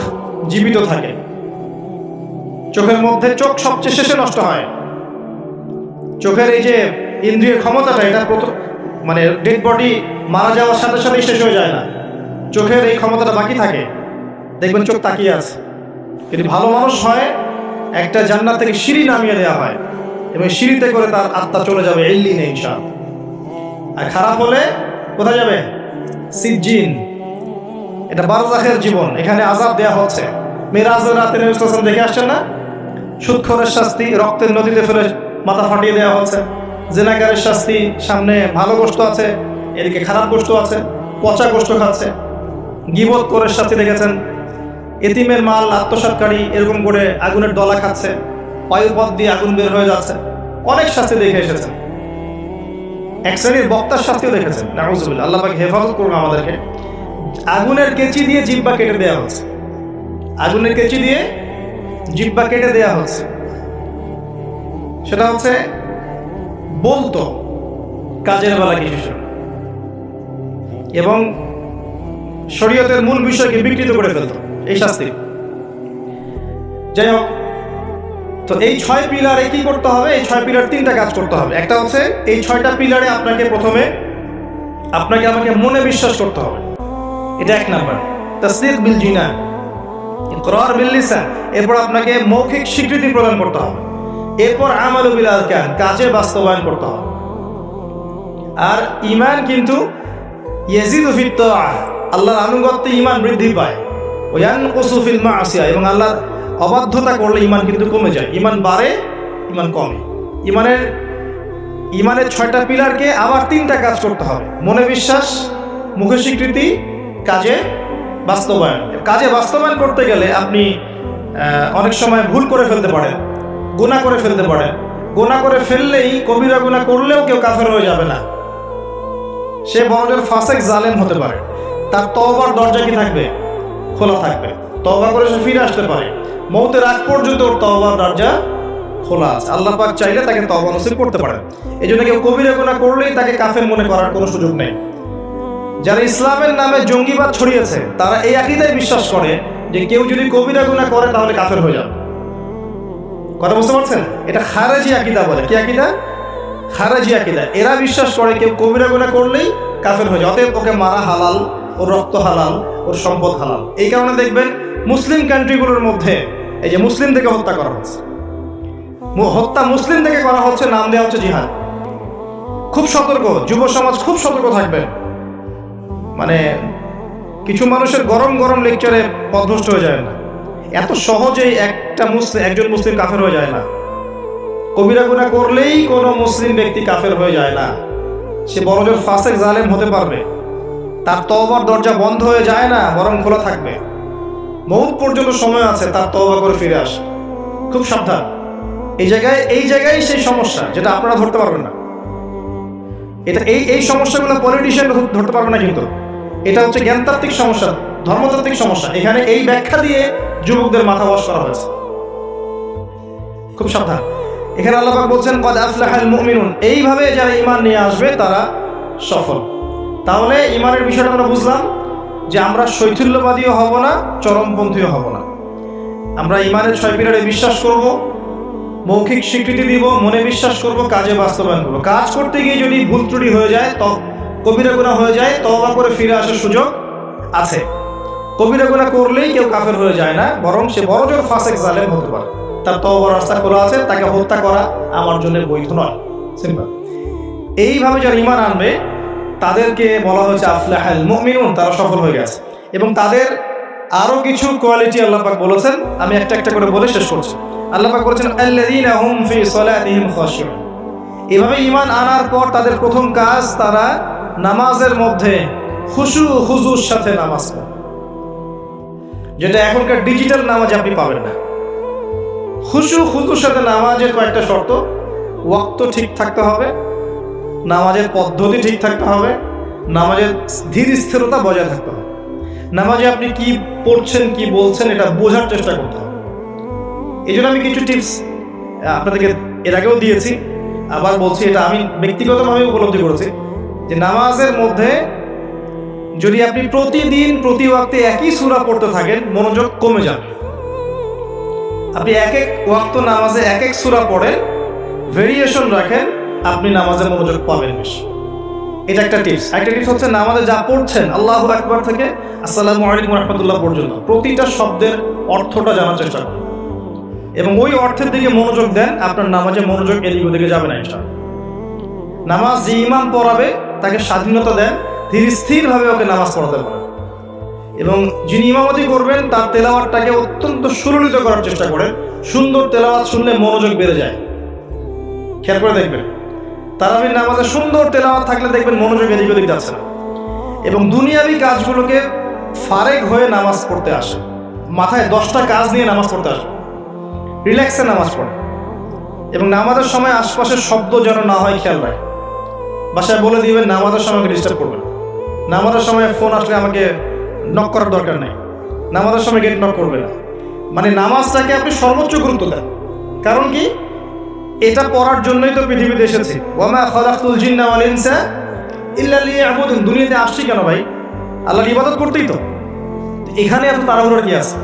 জীবিত থাকে। চোখের মধ্যে চোখ সবচেয়ে শেষে নষ্ট হয়। চোখের এই যে ইন্দ্রিয় ক্ষমতাটা, এটা মানে ডেড বডি মারা যাওয়ার সাথে সাথেই শেষ হয়ে যায় না, চোখের এই ক্ষমতাটা বাকি থাকে। দেখবেন চোখ তাকিয়ে আছে। যদি ভালো মানুষ হয়, একটা জান্নাত থেকে সিঁড়ি নামিয়ে দেওয়া হয় এবং সিঁড়িতে করে তার আত্মা চলে যাবে ইল্লিনে ইনশাআল্লাহ। আর খারাপ হলে কোথায় যাবে? সিজ্জিন। এটা বারজাখের জীবন, এখানে আযাব দেওয়া হচ্ছে। মিরাজের রাতে নবী সাল্লাল্লাহু আলাইহি ওয়াসাল্লাম দেখে আসছেন না? সুদখোরের শাস্তি রক্তের নদীতে ফেলে মাথা ফাটিয়ে দেওয়া হচ্ছে। জিনাকারের শাস্তি, সামনে ভালো গোশত আছে, এদিকে খারাপ গোশত আছে, পচা গোশত খাচ্ছে। গীবত করে শাস্তি দেখেছেন, এতিমের মাল আত্মসাৎকারী এরকম করে আগুনের দলা খাচ্ছে, বায়ুপথ দিয়ে আগুন বের হয়ে যাচ্ছে। অনেক শাস্তি দেখে এসেছেন। এক শ্রেণীর বক্তার শাস্তিও দেখেছেন, নাউযুবিল্লাহ, আল্লাহ পাক হেফাজত করুন আমাদেরকে। আগুনের কেচি দিয়ে জিহ্বা কেটে দেওয়া হচ্ছে, আগুনের কেচি দিয়ে জিহ্বা কেটে দেওয়া হচ্ছে। সেটা হচ্ছে বলতো কাজের বেলা কিছু, এবং শরীয়তের মূল বিষয়কে বিকৃত করে ফেলতো, এই শাস্তি। যাই হোক, তো এই 6 পিলারে কি করতে হবে? এই 6 পিলার 3টা কাজ করতে হবে। একটা হচ্ছে এই 6টা পিলারে আপনাকে প্রথমে আমাকে মনে বিশ্বাস করতে হবে। এটা 1 নাম্বার, তাসদীক বিল জিনান। ইকরার বিল লিসান, এরপর আপনাকে মৌখিক স্বীকৃতি প্রদান করতে হবে, এরপর আমালু বিল আরকান, কাজে বাস্তবায়ন করতে হবে। আর ঈমান কিন্তু ইয়াজিদু ফিত তাআহ, আল্লাহর আনুগত্যে ঈমান বৃদ্ধি পায়, ওয়া ইয়ানকুসু ফিল মাসিয়া, এবং আল্লাহর অবাধ্যতা করলে ঈমান কিন্তু কমে যায়। ঈমান বাড়ে, ঈমান কমে। ঈমানের 6টা পিলারকে আবার 3টা কাজ করতে হবে: মনে বিশ্বাস, মুখে স্বীকৃতি, কাজে বাস্তবায়ন। কাজে বাস্তবায়ন করতে গেলে আপনি অনেক সময় ভুল করে ফেলতে পারেন, গুনাহ করে ফেলতে পারেন। গুনাহ করে ফেললেই, কবিরা গুনাহ করলেও কেউ কাফের হয়ে যাবে না, সে বড়জোর ফাসেক জালেম হতে পারে। তার তওবার দরজা কি থাকবে? খোলা থাকবে। তওবা করে সে ফিরে আসতে পারে। মৌতের আগ পর্যন্ত ওর তওবার দরজা খোলা আছে। আল্লাহ পাক চাইলে তাকে তওবা নসিব করতে পারেন। এই জন্য কেউ কবিরা গুনাহ করলেই তাকে কাফের মনে করার কোনো সুযোগ নেই। যারা ইসলামের নামে জঙ্গিবাদ ছড়িয়েছে তারা এই আকীদায় বিশ্বাস করে যে কেউ যদি কবিরা গুনাহ করে তাহলে কাফের হয়ে যাবে। কথা বুঝতে পারছেন? এটা খারেজি আকীদা বলে। কি আকীদা? খারেজি আকীদা। এরা বিশ্বাস করে কেউ কবিরা গুনাহ করলেই কাফের হয়ে যায়, অতএব ওকে মারা হালাল, ওর রক্ত হালাল, ওর সম্পদ হালাল। এই কারণে দেখবেন মুসলিম কান্ট্রিগুলোর মধ্যে এই যে মুসলিম থেকে হত্যা করা হচ্ছে, হত্যা মুসলিম থেকে করা হচ্ছে, নাম দেওয়া হচ্ছে জিহাদ। খুব সতর্ক, যুব সমাজ খুব সতর্ক থাকবেন। মানে কিছু মানুষের গরম গরম লেকচারে পথভ্রষ্ট হয়ে যায় না। এত সহজেই একজন মুসলিম কাফের হয়ে যায় না। কবিরা গুনাহ করলেই কোনো মুসলিম ব্যক্তি কাফের হয়ে যায় না। সে বড়জোর ফাসেক জালেম হতে পারবে, তার তওবার দরজা বন্ধ হয়ে যায় না, বরং খোলা থাকবে। মউত পর্যন্ত সময় আছে তার তওবা করে ফিরে আসে। খুব সাবধান। এই জায়গায় সেই সমস্যা যেটা আপনারা ধরতে পারবেন না। এটা এই সমস্যাগুলো পলিটিশিয়ান ধরতে পারবে না, কিন্তু এটা হচ্ছে জ্ঞানতাত্ত্বিক সমস্যা, ধর্মতাত্ত্বিক সমস্যা। এখানে এই ব্যাখ্যা দিয়ে যুবকদের মাথা ওয়াশ করা হয়েছে। খুব সাবধান। এখানে আল্লাহ পাক বলছেন ক্বাদ আফলাহাল মুমিনুন, এইভাবে যারা ঈমান নিয়ে আসবে তারা সফল। তাহলে ঈমানের বিষয়টা আমরা বুঝলাম যে আমরা শৈথিল্যবাদীও হব না, চরমপন্থীও হব না। আমরা ঈমানের 6 পিলারে বিশ্বাস করব, মৌখিক স্বীকৃতি দিব, মনে বিশ্বাস করব, কাজে বাস্তবায়ন করব। কাজ করতে গিয়ে যদি ভুল ত্রুটি হয়ে যায়, কবিরা গুনাহ হয়ে যায়, তওবা করে ফিরে আসার সুযোগ আছে। কবিরা গুনাহ করলেই কেউ কাফের হয়ে যায় না, বরং সে বড়জোর ফাসেক জালেম হতে পারে। তার তওবার রাস্তা খোলা আছে, তাকে হত্যা করা আমার জন্য বৈধ নয়। সিম্পল। এইভাবে যারা ঈমান আনবে তাদেরকে বলা হয়েছে আফলাহাল মুমিনুন, তারা সফল হয়ে গেছে। এবং তাদের আরো কিছু কোয়ালিটি আল্লাহ পাক বলেছেন, আমি একটা একটা করে বলে শেষ করছি। আল্লাহ পাক বলেছেন আল্লাযীনা হুম ফি সালাতিহিম খাশিউন। এভাবে ঈমান আনার পর তাদের প্রথম কাজ, তারা নামাজের মধ্যে খুশু খুজুর সাথে নামাজ পড়ে, যেটা এখনকার ডিজিটাল নামাজে আপনি পাবেন না। খুশু খুজুর সাথে নামাজের কয়েকটা শর্ত: ওয়াক্ত ঠিক থাকতে হবে, নামাজের পদ্ধতি ঠিক থাকতে হবে, নামাজের ধীর স্থিরতা বজায় থাকতে হবে। নামাজে আপনি কি পড়ছেন, কি বলছেন, এটা বোঝার চেষ্টা করতে হবে। এই জন্য আমি কিছু টিপস আপনাদেরকে এর আগেও দিয়েছি, আবার বলছি। এটা আমি ব্যক্তিগতভাবে উপলব্ধি করেছি যে নামাজের মধ্যে যদি আপনি প্রতিদিন প্রতি ওয়াক্তে একই সূরা পড়তে থাকেন, মনোযোগ কমে যাবে। আপনি এক ওয়াক্ত নামাজে এক সূরা পড়েন, ভেরিয়েশন রাখেন, আপনি নামাজে মনোযোগ পাবেন বেশি। এটা একটা টিপস। একটা টিপস হচ্ছে নামাজে যা পড়ছেন, আল্লাহু আকবার থেকে আসসালামু আলাইকুম রাহমাতুল্লাহ পর্যন্ত প্রতিটা শব্দের অর্থটা জানার চেষ্টা করুন এবং ওই অর্থের দিকে মনোযোগ দেন। আপনার নামাজে মনোযোগ এদিক ওদিকে যাবে না ইনশাআল্লাহ। নামাজ যে ইমাম পড়াবে তাকে স্বাধীনতা দেন, ধীর স্থিরভাবে ওকে নামাজ পড়াতে পারেন। এবং যিনি ইমামতি করবেন তার তেলাওয়াতটাকে অত্যন্ত সুললিত করার চেষ্টা করেন। সুন্দর তেলাওয়াত শুনলে মনোযোগ বেড়ে যায়। খেয়াল করে দেখবেন, তারাবির নামাজে সুন্দর তেলাওয়াত থাকলে দেখবেন মনোযোগ এদিক ওদিক যাচ্ছে না। এবং দুনিয়াবি কাজগুলোকে ফারেক হয়ে নামাজ পড়তে আসে, মাথায় 10টা কাজ নিয়ে নামাজ পড়তে আসে, রিল্যাক্সে নামাজ পড়ে। এবং নামাজের সময় আশপাশের শব্দ যেন না হয় খেয়াল রাখে। বাসায় বলে দিবেন নামাজের সময় আমাকে ডিস্টার্ব করবেন। নামাজের সময় ফোন আসলে আমাকে নক করার দরকার নেই, নামাজের সময় গেট নক করবে না। মানে নামাজটাকে আপনি সর্বোচ্চ গুরুত্ব দেন। কারণ কি, এটা পড়ার জন্যই তো পৃথিবীতে এসেছি। ওয়ামা খালাকতুল জিন্না ওয়াল ইনসা ইল্লা লিয়াবুদুন। দুনিয়াতে আসছি কেন ভাই? আল্লাহর ইবাদত করতেই তো। এখানে এত তাড়াহুড়োর কি আছে?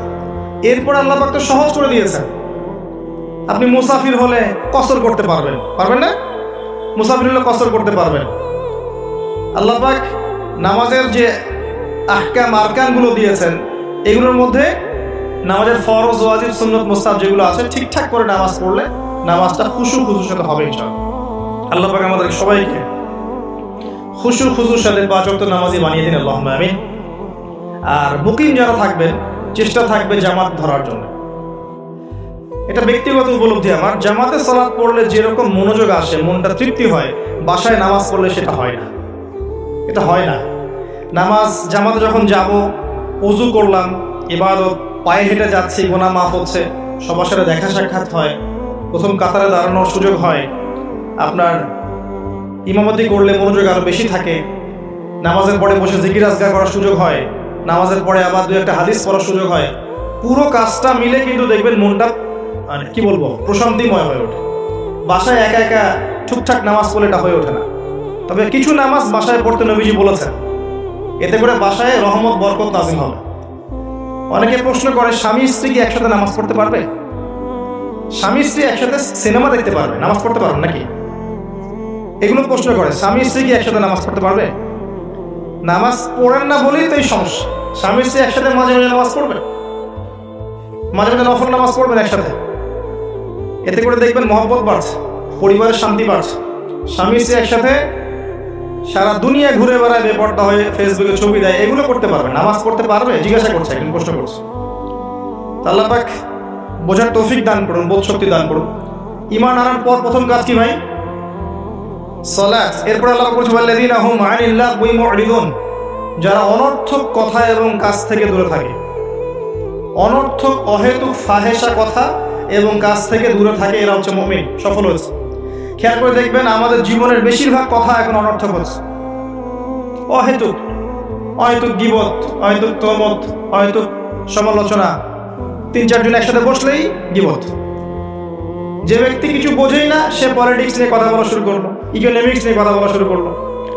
এরপর আল্লাহ পাক তো সহজ করে দিয়েছেন। আপনি মুসাফির হলে কসর করতে পারবেন, পারবেন না? মুসাফির হলে কসর করতে পারবেন। আল্লাহ পাক নামাজের যে আহকাম আরকানগুলো দিয়েছেন, এগুলোর মধ্যে নামাজের ফরজ, ওয়াজিব, সুন্নত, মুস্তাহাব যেগুলো আছে ঠিকঠাক করে নামাজ পড়লে নামাজটা খুশু খুশুর সাথে হবে ইনশাআল্লাহ। আল্লাহ পাক আমাদের সবাইকে খুশু খুশুর সাথে 5 ওয়াক্ত নামাজি বানিয়ে দিন, আল্লাহুম্মা আমিন। আর মুকিম যারা থাকবেন চেষ্টা থাকবে জামাত ধরার জন্য। এটা ব্যক্তিগত উপলব্ধি আমার, জামাতে সালাত পড়লে যেরকম মনোযোগ আসে, মনটা তৃপ্তি হয়, বাসায় নামাজ পড়লে সেটা হয় না। এটা হয় না। নামাজ জামাতে যখন যাব, ওযু করলাম, ইবাদত, পায়ে হেঁটে যাচ্ছি, গুনাহ মাফ হচ্ছে, সবার সাথে দেখা সাক্ষাৎ হয়, প্রথম কাতারে দাঁড়ানোর সুযোগ হয়, আপনার ইমামতি করলে মনোযোগ আরো বেশি থাকে, নামাজের পরে বসে জিকির আজকার করার সুযোগ হয়, নামাজের পরে আবার 2-1 হাদিস পড়ার সুযোগ হয়। পুরো কাজটা মিলে কিন্তু দেখবেন মনটা মানে কি বলবো, প্রশান্তিময় হয়ে ওঠে। বাসায় একা একা ঠিকঠাক নামাজ পড়লে এটা হয়ে ওঠে না। তবে কিছু নামাজ বাসায় পড়তে নবীজি বলেছেন, এতে করে বাসায় রহমত বরকত নাযিল হবে। অনেকে প্রশ্ন করে, স্বামী স্ত্রী কি একসাথে নামাজ পড়তে পারবে? স্বামী স্ত্রী একসাথে সিনেমা দেখতে পারবে, নামাজ পড়তে পারবে নাকি? এগুলো প্রশ্ন করে। স্বামী স্ত্রী কি একসাথে নামাজ পড়তে পারবে? নামাজ পড়েন না বলেই তো এই সমস্যা। স্বামী স্ত্রী একসাথে মাঝে মাঝে নামাজ পড়বে, মাঝে মাঝে নফল নামাজ পড়বেন একসাথে। এতে করে দেখবেন মহব্বত বাড়ছে, পরিবারের শান্তি বাড়ছে। স্বামী স্ত্রী একসাথে সারা দুনিয়া ঘুরে বেড়ায়, বেপর্দা হয়ে ফেসবুকে ছবি দেয়, এগুলো করতে পারবে, নামাজ পড়তে পারবে? জিজ্ঞাসা করছে, একদিন প্রশ্ন করছে। আল্লাহ পাক বোঝার তৌফিক দান করুন, বোধ শক্তি দান করুন। ঈমান আনার পর প্রথম কাজ কি ভাই? সালাত। এরপর আল্লাহ বলছে, ওয়াল্লাযীনা হুম আনিল লাগবি মুরিদুন, যারা অনর্থক কথা এবং কাজ থেকে দূরে থাকে। অনর্থক অহেতুক ফাহেসা কথা এবং কাজ থেকে দূরে থাকে, এরা হচ্ছে মুমিন, সফল হয়েছে। খেয়াল করে দেখবেন আমাদের জীবনের বেশিরভাগ কথা এখন অনর্থক হচ্ছে, অহেতুক। অহেতুক গীবত, অহেতুক তহমত, অহেতুক সমালোচনা। 3-4 জন একসাথে বসলেই গীবত। যে ব্যক্তি কিছু বোঝেই না, সে পলিটিক্স নিয়ে কথা বলা শুরু করলো, ইকোনমিক্স নিয়ে কথা বলা শুরু করলো,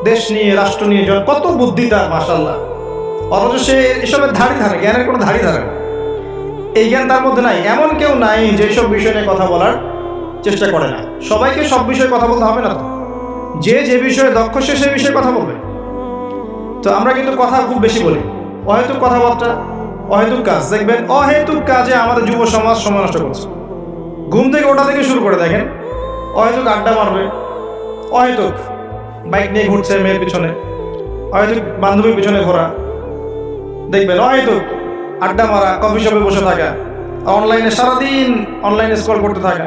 দেশ নিয়ে, রাষ্ট্র নিয়ে। কত বুদ্ধি তার, মাশাআল্লাহ, অথচ সে এসবের ধারে জ্ঞানের কোনো ধারে না। এই জ্ঞান তার মধ্যে নাই। এমন কেউ নাই যেসব বিষয় নিয়ে কথা বলার চেষ্টা করে না। সবাইকে সব বিষয়ে কথা বলতে হবে না তো। যে বিষয়ে দক্ষ সে সেই বিষয়ে কথা বলবে। তো আমরা কিন্তু কথা খুব বেশি বলি, অহেতুক কথাবার্তা, অহেতুক কাজ। দেখবেন অহেতুক কাজে আমাদের যুব সমাজ সময় নষ্ট করছে। ঘুম থেকে ওটা থেকে শুরু করে দেখেন, অহেতুক আড্ডা মারবে, অহেতুক বাইক নিয়ে ঘুরছে মেয়ের পিছনে, অহেতুক বান্ধবীর পিছনে ঘোরা, দেখবেন অহেতুক আড্ডা মারা, কফি শপে বসে থাকা, অনলাইনে সারাদিন অনলাইনে স্ক্রল করতে থাকা,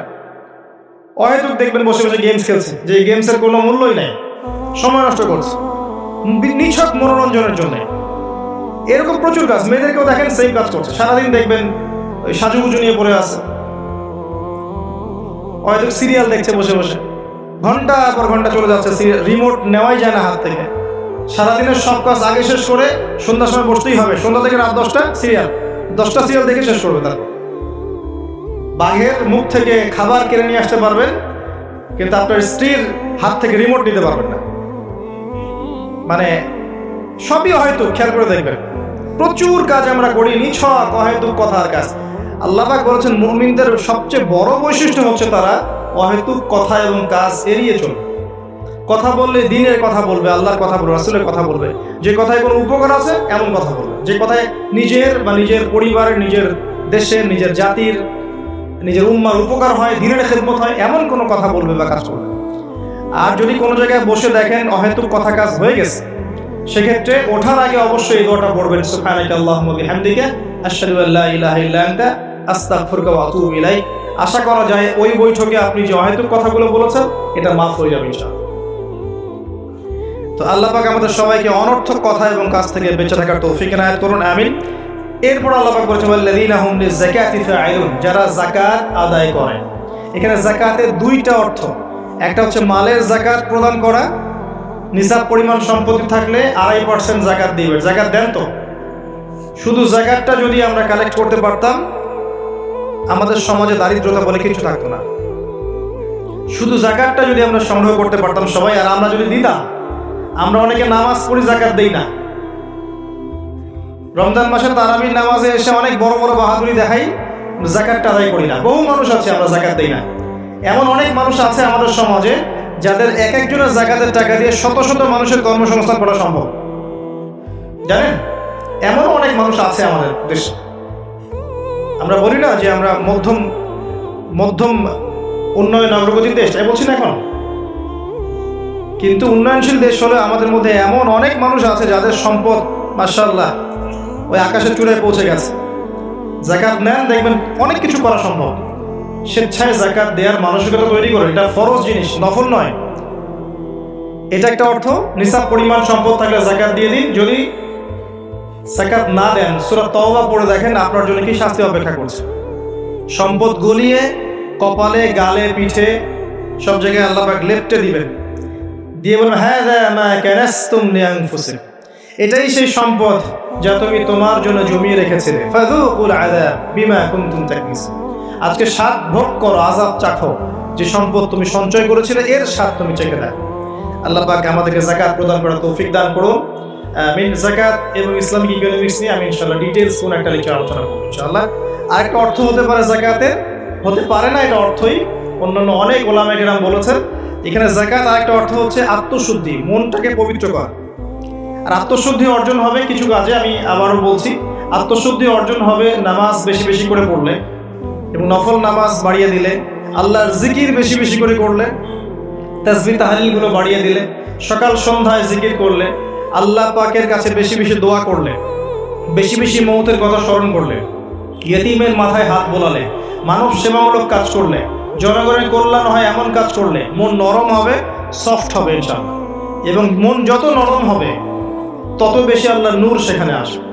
অহেতুক দেখবেন বসে বসে গেমস খেলছে, যে গেমসের কোনো মূল্যই নেই, সময় নষ্ট করছে নিছক মনোরঞ্জনের জন্য। এরকম প্রচুর কাজ। মেয়েদেরকেও দেখেন সেই কাজ করছে, সারাদিন দেখবেন ওই সাজুগুজু নিয়ে পড়ে আছে, হয়তো সিরিয়াল দেখছে বসে বসে, ঘন্টা পর ঘন্টা চলে যাচ্ছে, রিমোট নেওয়াই যায় না হাত থেকে। সারাদিনের সব কাজ আগে শেষ করে সন্ধ্যার সময় বসতেই হবে, সন্ধ্যা থেকে রাত 10টা সিরিয়াল, 10টা সিরিয়াল দেখে শেষ করবে। তার বাঘের মুখ থেকে খাবার কিনে নিয়ে আসতে পারবেন, কিন্তু আপনার স্ত্রীর হাত থেকে রিমোট নিতে পারবেন না। মানে সবই হয়তো, খেয়াল করে দেখবেন প্রচুর কাজ আমরা করি, নিছক অহেতুক কথার কাজ। আল্লাহ পাক বলেছেন মুমিনদের সবচেয়ে বড় বৈশিষ্ট্য হচ্ছে তারা অহেতুক কথা এবং কাজ এড়িয়ে চলবে। কথা বললে দিনের কথা বলবে, আল্লাহর কথা বলবে, রাসূলের কথা বলবে। যে কথায় কোনো উপকার আছে এমন কথা বলবে, যে কথায় নিজের বা নিজের পরিবারের, নিজের দেশের, নিজের জাতির, নিজের উম্মার উপকার হয়, দিনের খেদমত হয়, এমন কোনো কথা বলবে বা কাজ করবে। আর যদি কোনো জায়গায় বসে দেখেন অহেতুক কথা কাজ হয়ে গেছে, সেক্ষেত্রে ওঠার আগে অবশ্যই এই দোয়াটা পড়বেন, সুবহানাকা আল্লাহুম্মা বিহামদিকা আশহাদু আল্লা ইলাহা ইল্লা আনতা আস্তাগফিরুকা ওয়া আতুবু ইলাইক। আশা করা যায় ওই বৈঠকে আপনি যে অহেতুক কথাগুলো বলেছেন এটা মাফ হয়ে যাবে ইনশাআল্লাহ। তো আল্লাহ পাক আমাদের সবাইকে অনর্থক কথা এবং কাজ থেকে বেঁচে থাকার তৌফিক এনায়েত করুন, আমিন। এরপর আল্লাহ পাক বলেছেন ওয়াল্লাযীনা হুম লিযাকাতি ফাঈলুন, যারা যাকাত আদায় করে। এখানে যাকাতের দুইটা অর্থ, একটা হচ্ছে মালের যাকাত প্রদান করা, নিসাব পরিমাণ সম্পত্তি থাকলে 2.5% যাকাত দিবে। যাকাত দেন তো? শুধু যাকাতটা যদি আমরা কালেক্ট করতে পারতাম, আমাদের সমাজে দারিদ্রতা বলে কিছু থাকতো না। শুধু যাকাতটা যদি আমরা সংগ্রহ করতে পারতাম সবাই, আর আমরা যদি দিতাম। আমরা অনেকে নামাজ পড়ি, যাকাত দেই না। রমজান মাসে তারাবির নামাজে এসে অনেক বড় বড় বাহাদুরি দেখাই, যাকাতটা আদায় করি না। বহু মানুষ আছে আমরা যাকাত দেই না। এমন অনেক মানুষ আছে আমাদের সমাজে যাদের এক একজনের যাকাতের টাকা দিয়ে শত শত মানুষের কর্মসংস্থান করা সম্ভব, জানেন? এমন অনেক মানুষ আছে আমাদের দেশে। আমরা বলি না যে আমরা মধ্যম মধ্যম উন্নয়ন অগ্রগতির দেশ, তাই বলছি না এখন। কিন্তু উন্নয়নশীল দেশ হলে আমাদের মধ্যে এমন অনেক মানুষ আছে যাদের সম্পদ মাশাআল্লাহ ওই আকাশের চূড়ায় পৌঁছে গেছে। যাকাত নেন, দেখবেন অনেক কিছু করা সম্ভব। স্বেচ্ছায় যাকাত দেওয়ার মানসিকতা তৈরি করে, এটা ফরজ জিনিস, নফল নয়। এটা একটা অর্থ। নিসাব পরিমাণ সম্পদ থাকলে যাকাত দিয়ে দিন। যদি যাকাত না দেন, সূরা তাওবা পড়ে দেখেন আপনার জন্য কি শাস্তি অপেক্ষা করছে। সম্পদ গলিয়ে কপালে, গালে, পিঠে সব জায়গায় আল্লাহ পাক লেপটে দিবেন, দিয়ে বলবেন হাযা মা কানাসতুম লিআনফুসিকুম, এটাই সেই সম্পদ যা তুমি তোমার জন্য জমিয়ে রেখেছিলে। ফাযুকুল আযাব বিমা কুনতুম তাকনিসুন, আজকে স্বাদ ভোগ করো, আযাব চাখো, যে সম্পদ তুমি সঞ্চয় করেছিলে এর স্বাদ তুমি চেখে দেখো। আল্লাহ পাক আমাদেরকে যাকাত প্রদান করার তৌফিক দান করুন। আমিন। যাকাত এবং ইসলামিক ইকোনমিক্স নিয়ে আমি ইনশাআল্লাহ ডিটেইলস কোন একটা লেকচার আলোচনা করব ইনশাআল্লাহ। আরেকটা অর্থ হতে পারে যাকাতের, হতে পারে না এটা অর্থই অন্যান্য অনেক ওলামায়ে কেরাম বলেছেন। এখানে যাকাত আরেকটা অর্থ হচ্ছে আত্মশুদ্ধি, মনটাকে পবিত্র করা। আর আত্মশুদ্ধি অর্জন হবে কিছু কাজে, আমি আবারও বলছি, আত্মশুদ্ধি অর্জন হবে নামাজ বেশি বেশি করে পড়লে এবং নফল নামাজ বাড়িয়ে দিলে, আল্লাহর জিকির বেশি বেশি করে করলে, তাসবিহ তাহলিলগুলো বাড়িয়ে দিলে, সকাল সন্ধ্যায় জিকির করলে, আল্লাহ পাকের কাছে বেশি বেশি দোয়া করলে, বেশি বেশি মৌতের কথা স্মরণ করলে, ইয়েতিমের মাথায় হাত বোলালে, মানব সেবামূলক কাজ করলে, জনগণের কল্যাণ হয় এমন কাজ করলে মন নরম হবে, সফট হবে ইনশাআল্লাহ। এবং মন যত নরম হবে তত বেশি আল্লাহর নূর সেখানে আসবে।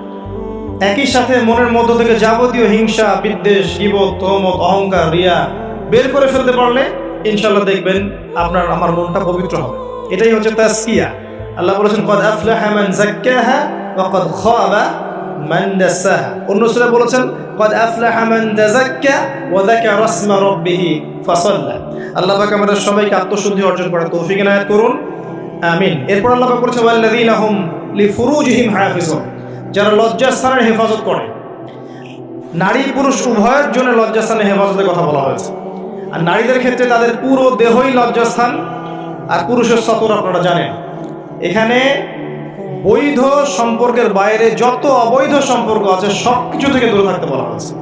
একই সাথে মনের মধ্য থেকে যাবতীয় হিংসা, বিদ্বেষ, গীবত, তহমত, অহংকার, রিয়া বের করে ফেলতে পারলে ইনশাআল্লাহ দেখবেন আপনার আমার মনটা পবিত্র হবে। এটাই হচ্ছে তাসকিয়া। আল্লাহ বলেছেন ক্বাদ আফলাহা মান যাক্কাহা ওয়া ক্বাদ খাবা মান দাসাহা। অন্য সূরা বলেছেন ক্বাদ আফলাহা মান তাযাক্কা ওয়া যাকারা ইসমা রাব্বিহি ফাসাল্লা। আল্লাহ পাক আমাদের সবাইকে আত্মশুদ্ধি অর্জন করার তৌফিক এনায়েত করুন, আমিন। এরপর আল্লাহ পাক বলেছেন ওয়াল্লাযীনা হুম লিফুরুজিহিম হাফিজুন, যারা লজ্জাস্থানের হেফাজত করে। নারী পুরুষ উভয়ের জন্য লজ্জাস্থানের হেফাজতের কথা বলা হয়েছে। আর নারীদের ক্ষেত্রে তাদের পুরো দেহই লজ্জাস্থান, আর পুরুষের সতর আপনারা জানেন। এখানে বৈধ সম্পর্কের বাইরে যত অবৈধ সম্পর্ক আছে সব কিছু থেকে দূরে থাকতে বলা হয়েছে।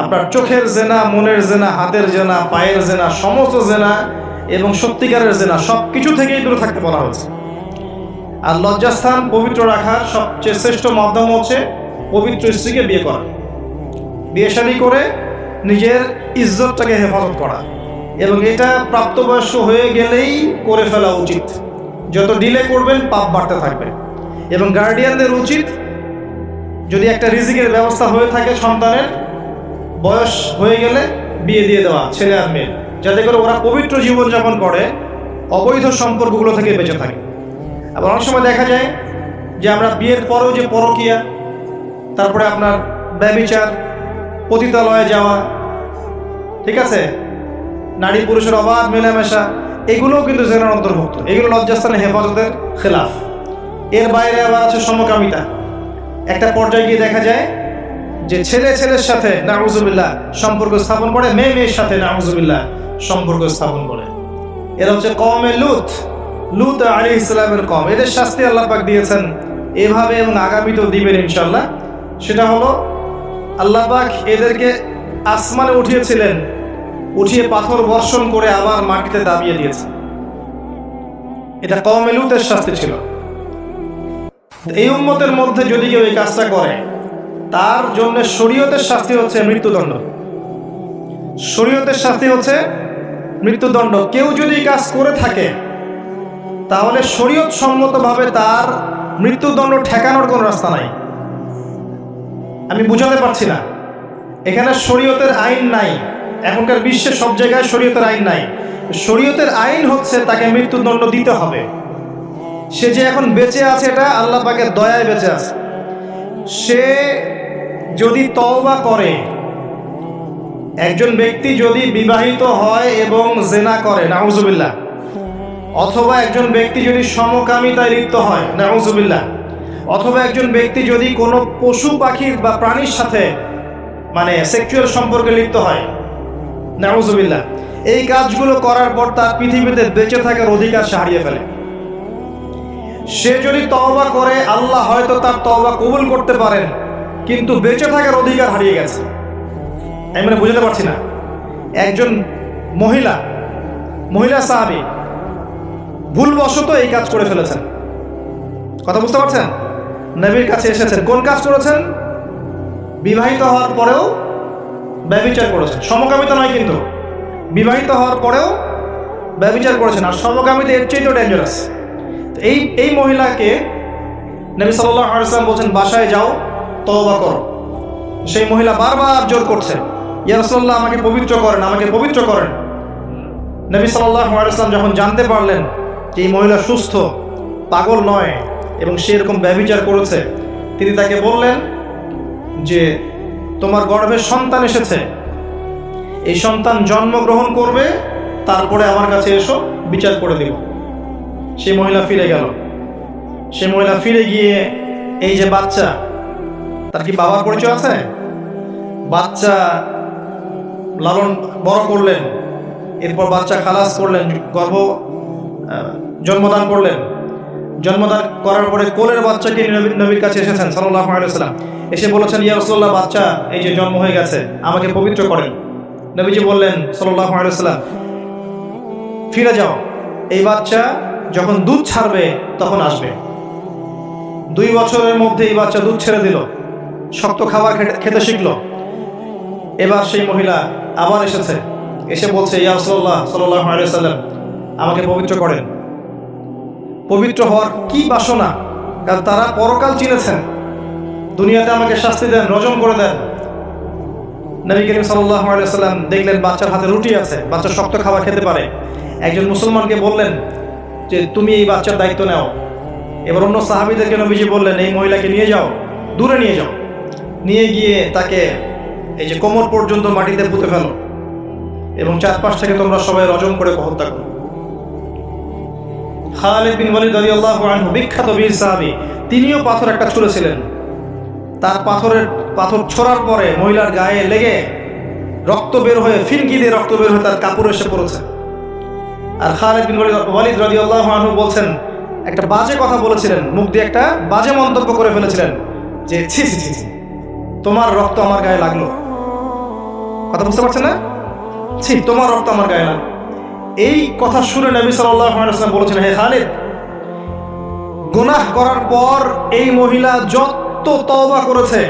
আপনার চোখের জেনা, মনের জেনা, হাতের জেনা, পায়ের জেনা, সমস্ত জেনা এবং সত্যিকারের জেনা সব কিছু থেকেই দূরে থাকতে বলা হয়েছে। আর লজ্জাস্থান পবিত্র রাখার সবচেয়ে শ্রেষ্ঠ মাধ্যম হচ্ছে পবিত্র স্ত্রীকে বিয়ে করা, বিয়ে শাদী করে নিজের ইজ্জতটাকে হেফাজত করা। এবং এটা প্রাপ্তবয়স্ক হয়ে গেলেই করে ফেলা উচিত। যত ডিলে করবেন পাপ বাড়তে থাকবে। এবং গার্ডিয়ানদের উচিত, যদি একটা রিজিকের ব্যবস্থা হয়ে থাকে সন্তানের, বয়স হয়ে গেলে বিয়ে দিয়ে দেওয়া ছেলে আর মেয়ে, যাতে করে ওরা পবিত্র জীবনযাপন করে, অবৈধ সম্পর্কগুলো থেকে বেঁচে থাকে। আবার অনেক সময় দেখা যায় যে আমরা বিয়ের পরেও যে পরকীয়া, তারপরে আপনার ব্যভিচার, পতিতালয়ে যাওয়া, ঠিক আছে, নারী পুরুষের অবাধ মেলামেশা, এগুলোও কিন্তু জেনার অন্তর্ভুক্ত। এগুলো লজ্জাস্থানে হেফাজতের খেলাফ। এর বাইরে আবার আছে সমকামিতা। একটা পর্যায়ে গিয়ে দেখা যায় যে ছেলে ছেলের সাথে নাউজুবিল্লাহ সম্পর্ক স্থাপন করে, মেয়ে মেয়ের সাথে নাউজুবিল্লাহ সম্পর্ক স্থাপন করে। এরা হচ্ছে কওমে লূত, লূত আলাইহিস সালামের কওম। এদের শাস্তি আল্লাহ পাক দিয়েছেন এভাবে এবং আগামীতেও দিবেন ইনশাআল্লাহ। সেটা হলো আল্লাহ পাক এদেরকে আসমানে উঠিয়েছিলেন, উঠিয়ে পাথর বর্ষণ করে আবার মাটিতে দাবিয়ে দিয়েছে। এটা কওমে লূতের শাস্তি ছিল। এই উম্মতের মধ্যে যদি কেউ এই কাজটা করে, তার জন্য শরীয়তের শাস্তি হচ্ছে মৃত্যুদণ্ড। শরীয়তের শাস্তি হচ্ছে মৃত্যুদণ্ড। কেউ যদি কাজ করে থাকে তাহলে শরীয়ত সম্মতভাবে তার মৃত্যুদণ্ড ঠেকানোর কোনো রাস্তা নাই। আমি বুঝাতে পারছি না, এখানে শরীয়তের আইন নাই। এখনকার বিশ্বে সব জায়গায় শরীয়তের আইন নাই। শরীয়তের আইন হচ্ছে তাকে মৃত্যুদণ্ড দিতে হবে। সে যে এখন বেঁচে আছে এটা আল্লাহ পাকের দয়ায় বেঁচে আছে। সে যদি তওবা করে, একজন ব্যক্তি যদি বিবাহিত হয় এবং জেনা করে নাউজুবিল্লাহ, অথবা একজন ব্যক্তি যদি সমকামিতায় লিপ্ত হয় নাউজুবিল্লাহ, অথবা একজন ব্যক্তি যদি কোনো পশু পাখির বা প্রাণীর সাথে মানে সেক্সুয়াল সম্পর্কে লিপ্ত হয় নাউজুবিল্লাহ, এই কাজগুলো করার পর তার পৃথিবীতে বেঁচে থাকার অধিকার সে হারিয়ে ফেলে। সে যদি তওবা করে আল্লাহ হয়তো তার তওবা কবুল করতে পারেন, কিন্তু বেঁচে থাকার অধিকার হারিয়ে গেছে। আমি মানে বুঝতে পারছি না, একজন মহিলা সাহাবী ভুলবশত এই কাজ করে ফেলেছেন। কথা বুঝতে পারছেন? নবীর কাছে এসেছেন, কোন কাজ করেছেন? বিবাহিত হওয়ার পরেও ব্যভিচার করেছেন। সমকামিতা নয়, কিন্তু বিবাহিত হওয়ার পরেও ব্যভিচার করেছেন। আর সমকামিতা এর চেয়ে তো ডেঞ্জারাস। এই মহিলাকে নবী সাল্লাল্লাহু আলাইহি ওয়াসাল্লাম বলছেন, বাসায় যাও, তওবা করো। সেই মহিলা বারবার জোর করছে, ইয়া রাসূলুল্লাহ, আমাকে পবিত্র করেন, আমাকে পবিত্র করেন। নবী সাল্লাল্লাহু আলাইহি ওয়াসাল্লাম যখন জানতে পারলেন যে এই মহিলা সুস্থ, পাগল নয় এবং সে এরকম ব্যভিচার করেছে, তিনি তাকে বললেন যে তোমার গর্ভে সন্তান এসেছে, এই সন্তান জন্মগ্রহণ করবে, তারপরে আমার কাছে এসো, বিচার করে দেব। সেই মহিলা ফিরে গেল। সে মহিলা ফিরে গিয়ে এই যে বাচ্চা, তার কি বাবার পরিচয় আছে? বাচ্চা লালন বড় করলেন, এরপর বাচ্চা খালাস করলেন, জন্মদান করলেন। জন্মদান করার পরে কোলের বাচ্চাকে নবীর কাছে এসেছেন সাল্লাল্লাহু আলাইহি ওয়াসাল্লাম, এসে বলেছেন, ইয়া রাসূলুল্লাহ, বাচ্চা এই যে জন্ম হয়ে গেছে, আমাকে পবিত্র করেন। নবীজি বললেন সাল্লাল্লাহু আলাইহি ওয়াসাল্লাম, ফিরে যাও, এই বাচ্চা যখন দুধ ছাড়বে তখন আসবে। 2 বছরের মধ্যে এই বাচ্চা দুধ ছেড়ে দিল, শক্ত খাবার খেতে শিখলো। এবার সেই মহিলা আবার এসেছে, এসে বলছে, ইয়া রাসূলুল্লাহ সাল্লাল্লাহু আলাইহি ওয়াসাল্লাম, আমাকে পবিত্র করেন। পবিত্র হওয়ার কি বাসনা, কারণ তারা পরকাল চিনেছেন। দুনিয়াতে আমাকে শাস্তি দেন, রজম করে দেন। নবী করিম সাল্লাল্লাহু আলাইহি ওয়াসাল্লাম দেখলেন বাচ্চার হাতে রুটি আছে, বাচ্চা শক্ত খাবার খেতে পারে। একজন মুসলমানকে বললেন যে তুমি এই বাচ্চার দায়িত্ব নাও। এবার অন্য সাহাবীদেরকে নবীজি বললেন, এই মহিলাকে নিয়ে যাও, দূরে নিয়ে যাও, নিয়ে গিয়ে তাকে এই যে কোমর পর্যন্ত মাটিতে পুঁতে ফেলো এবং চারপাশ থেকে তোমরা সবাই রজম করে হত্যা করো। খালিদ বিন ওয়ালিদ রাদিয়াল্লাহু আনহু, বিখ্যাত বীর সাহাবী, তিনিও পাথর একটা ছুঁড়েছিলেন। তার পাথর ছোড়ার পরে মহিলার গায়ে লেগে রক্ত বের হয়ে, ফিনকি দিয়ে রক্ত বের হয়ে তার কাপড় এসে পড়েছে। আর খালিদ বিন ওয়ালিদ রাদিয়াল্লাহু আনহু বলছেন, একটা বাজে কথা বলেছিলেন, মুখ দিয়ে একটা বাজে মন্তব্য করে ফেলেছিলেন যে ছি ছি ছি, তোমার রক্ত আমার গায়ে লাগলো। কথা বুঝতে পারছেন না? ছি, তোমার রক্ত আমার গায়ে লাগলো। এই কথা শুনে নবী সাল্লাল্লাহু আলাইহি ওয়াসাল্লাম বলেছেন, হে খালিদ, গুনাহ করার পর এই মহিলা যত তওবা করেছে,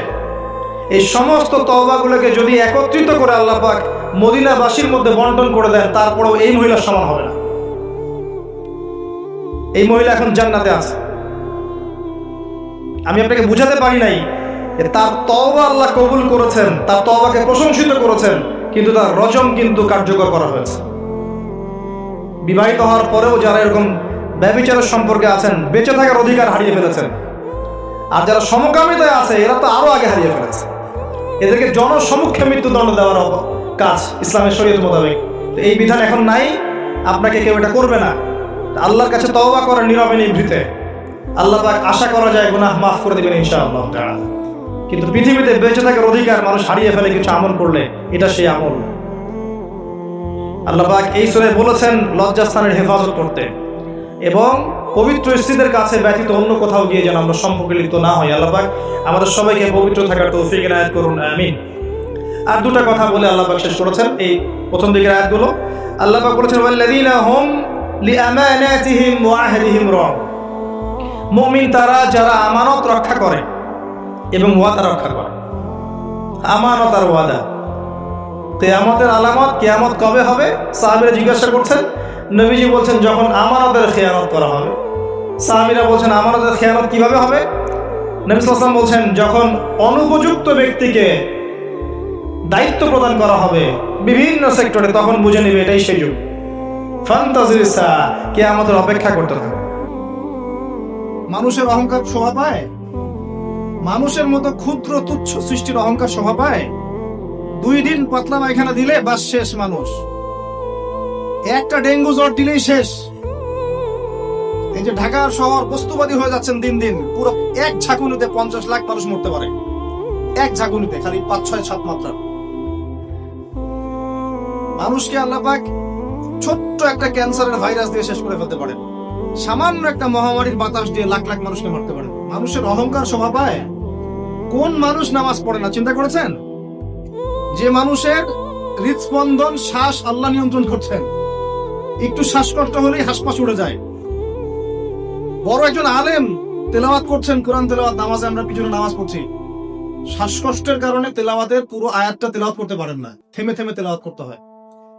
এই সমস্ত তওবাগুলোকে যদি একত্রিত করে আল্লাহ পাক মদিনাবাসীর মধ্যে বন্টন করে দেন, তারপরেও এই মহিলার সমান হবে না। এই মহিলা এখন জান্নাতে আছে। আমি আপনাকে বুঝাতে পারি নাই যে তার তওবা আল্লাহ কবুল করেছেন, তার তওবাকে প্রশংসিত করেছেন, কিন্তু তার রজম কিন্তু কার্যকর করা হয়েছে। বিবাহিত হওয়ার পরেও যারা এরকম ব্যভিচারের সম্পর্কে আছেন, বেঁচে থাকার অধিকার হারিয়ে ফেলেছেন। আর যারা সমকামিতায় আছে, এরা তো আরো আগে হারিয়ে ফেলেছে। এদেরকে জনসমক্ষে মৃত্যুদণ্ড দেওয়ার কাজ ইসলামের শরীয়ত মোতাবেক। এই বিধান এখন নাই, আপনাকে কেউ এটা করবে না। আল্লাহর কাছে তওবা করেন নীরবে নিভৃতে, আল্লাহ পাক আশা করা যায় গুনাহ মাফ করে দেবেন ইনশাআল্লাহ তাআলা। কিন্তু পৃথিবীতে বেঁচে থাকার অধিকার মানুষ হারিয়ে ফেলে কিছু আমল করলে, এটা সেই আমল। আল্লাহ পাক এই সূরায় বলেছেন লজ্জাস্থানের হেফাজত করতে এবং পবিত্র স্ত্রীদের কাছে ব্যতীত অন্য কোথাও গিয়ে যেন আমরা সম্পর্কে লিপ্ত না হই। আল্লাহ পাক আমাদের সবাইকে পবিত্র থাকার তৌফিক এনায়েত করুন, আমিন। আর দুটা কথা বলে আল্লাহ পাক শেষ করেছেন এই প্রথম দিকের আয়াতগুলো। আল্লাহ পাক বলেছেন, ওয়াল্লাযীনা হুম লিআমানাতিহিম ওয়া আহদিহিম রাউন। মুমিন তারা যারা আমানত রক্ষা করে এবং ওয়াদা রক্ষা করে। আমানত আর ওয়াদা, কিয়ামতের আলামত, কিয়ামত কবে হবে? সাহাবীরা জিজ্ঞাসা করছেন, নবীজি বলছেন যখন আমানতের খেয়ানত করা হবে। সাহাবীরা বলছেন আমানতের খেয়ানত কিভাবে হবে? নবী সাল্লাল্লাহু আলাইহি ওয়াসাল্লাম বলছেন যখন অনুপযুক্ত ব্যক্তিকে দায়িত্ব প্রদান করা হবে বিভিন্ন সেক্টরে, তখন বুঝে নেবে এটাই সেই যুগ। ফান্তাজির সাআ, কিয়ামতের অপেক্ষা করতে হবে। মানুষের অহংকার শোভা পায়? মানুষের মতো ক্ষুদ্র তুচ্ছ সৃষ্টির অহংকার শোভা পায়? 2 দিন পাতলা পায়খানা দিলে বাস শেষ মানুষ। একটা ডেঙ্গু জ্বর দিলেই শেষ। এই যে ঢাকার শহর বস্তুবাদী হয়ে যাচ্ছেন দিন দিন, পুরো এক ঝাঁকুনিতে 50 লাখ মানুষ মরতে পারে। এক ঝাঁকুনিতে, খালি 5, 6, 7 মাত্রা। মানুষকে আল্লাহ পাক ছোট্ট একটা ক্যান্সারের ভাইরাস দিয়ে শেষ করে ফেলতে পারেন। সামান্য একটা মহামারীর বাতাস দিয়ে লাখ লাখ মানুষকে মারতে পারেন। মানুষের অহংকার শোভা পায়? কোন মানুষ নামাজ পড়ে না চিন্তা করেছেন? যে মানুষের হৃদস্পন্দন, শ্বাস আল্লাহ নিয়ন্ত্রণ করছেন, একটু শ্বাসকষ্ট হলেই হাসপাস উড়ে যায়। বড় একজন আলেম তেলাওয়াত করছেন, কোরআন তেলাওয়াত, নামাজে আমরা পিছনে নামাজ পড়ছি, শ্বাসকষ্টের কারণে তেলাওয়াতের পুরো আয়াতটা তেলাওয়াত করতে পারেন না, থেমে থেমে তেলাওয়াত করতে হয়।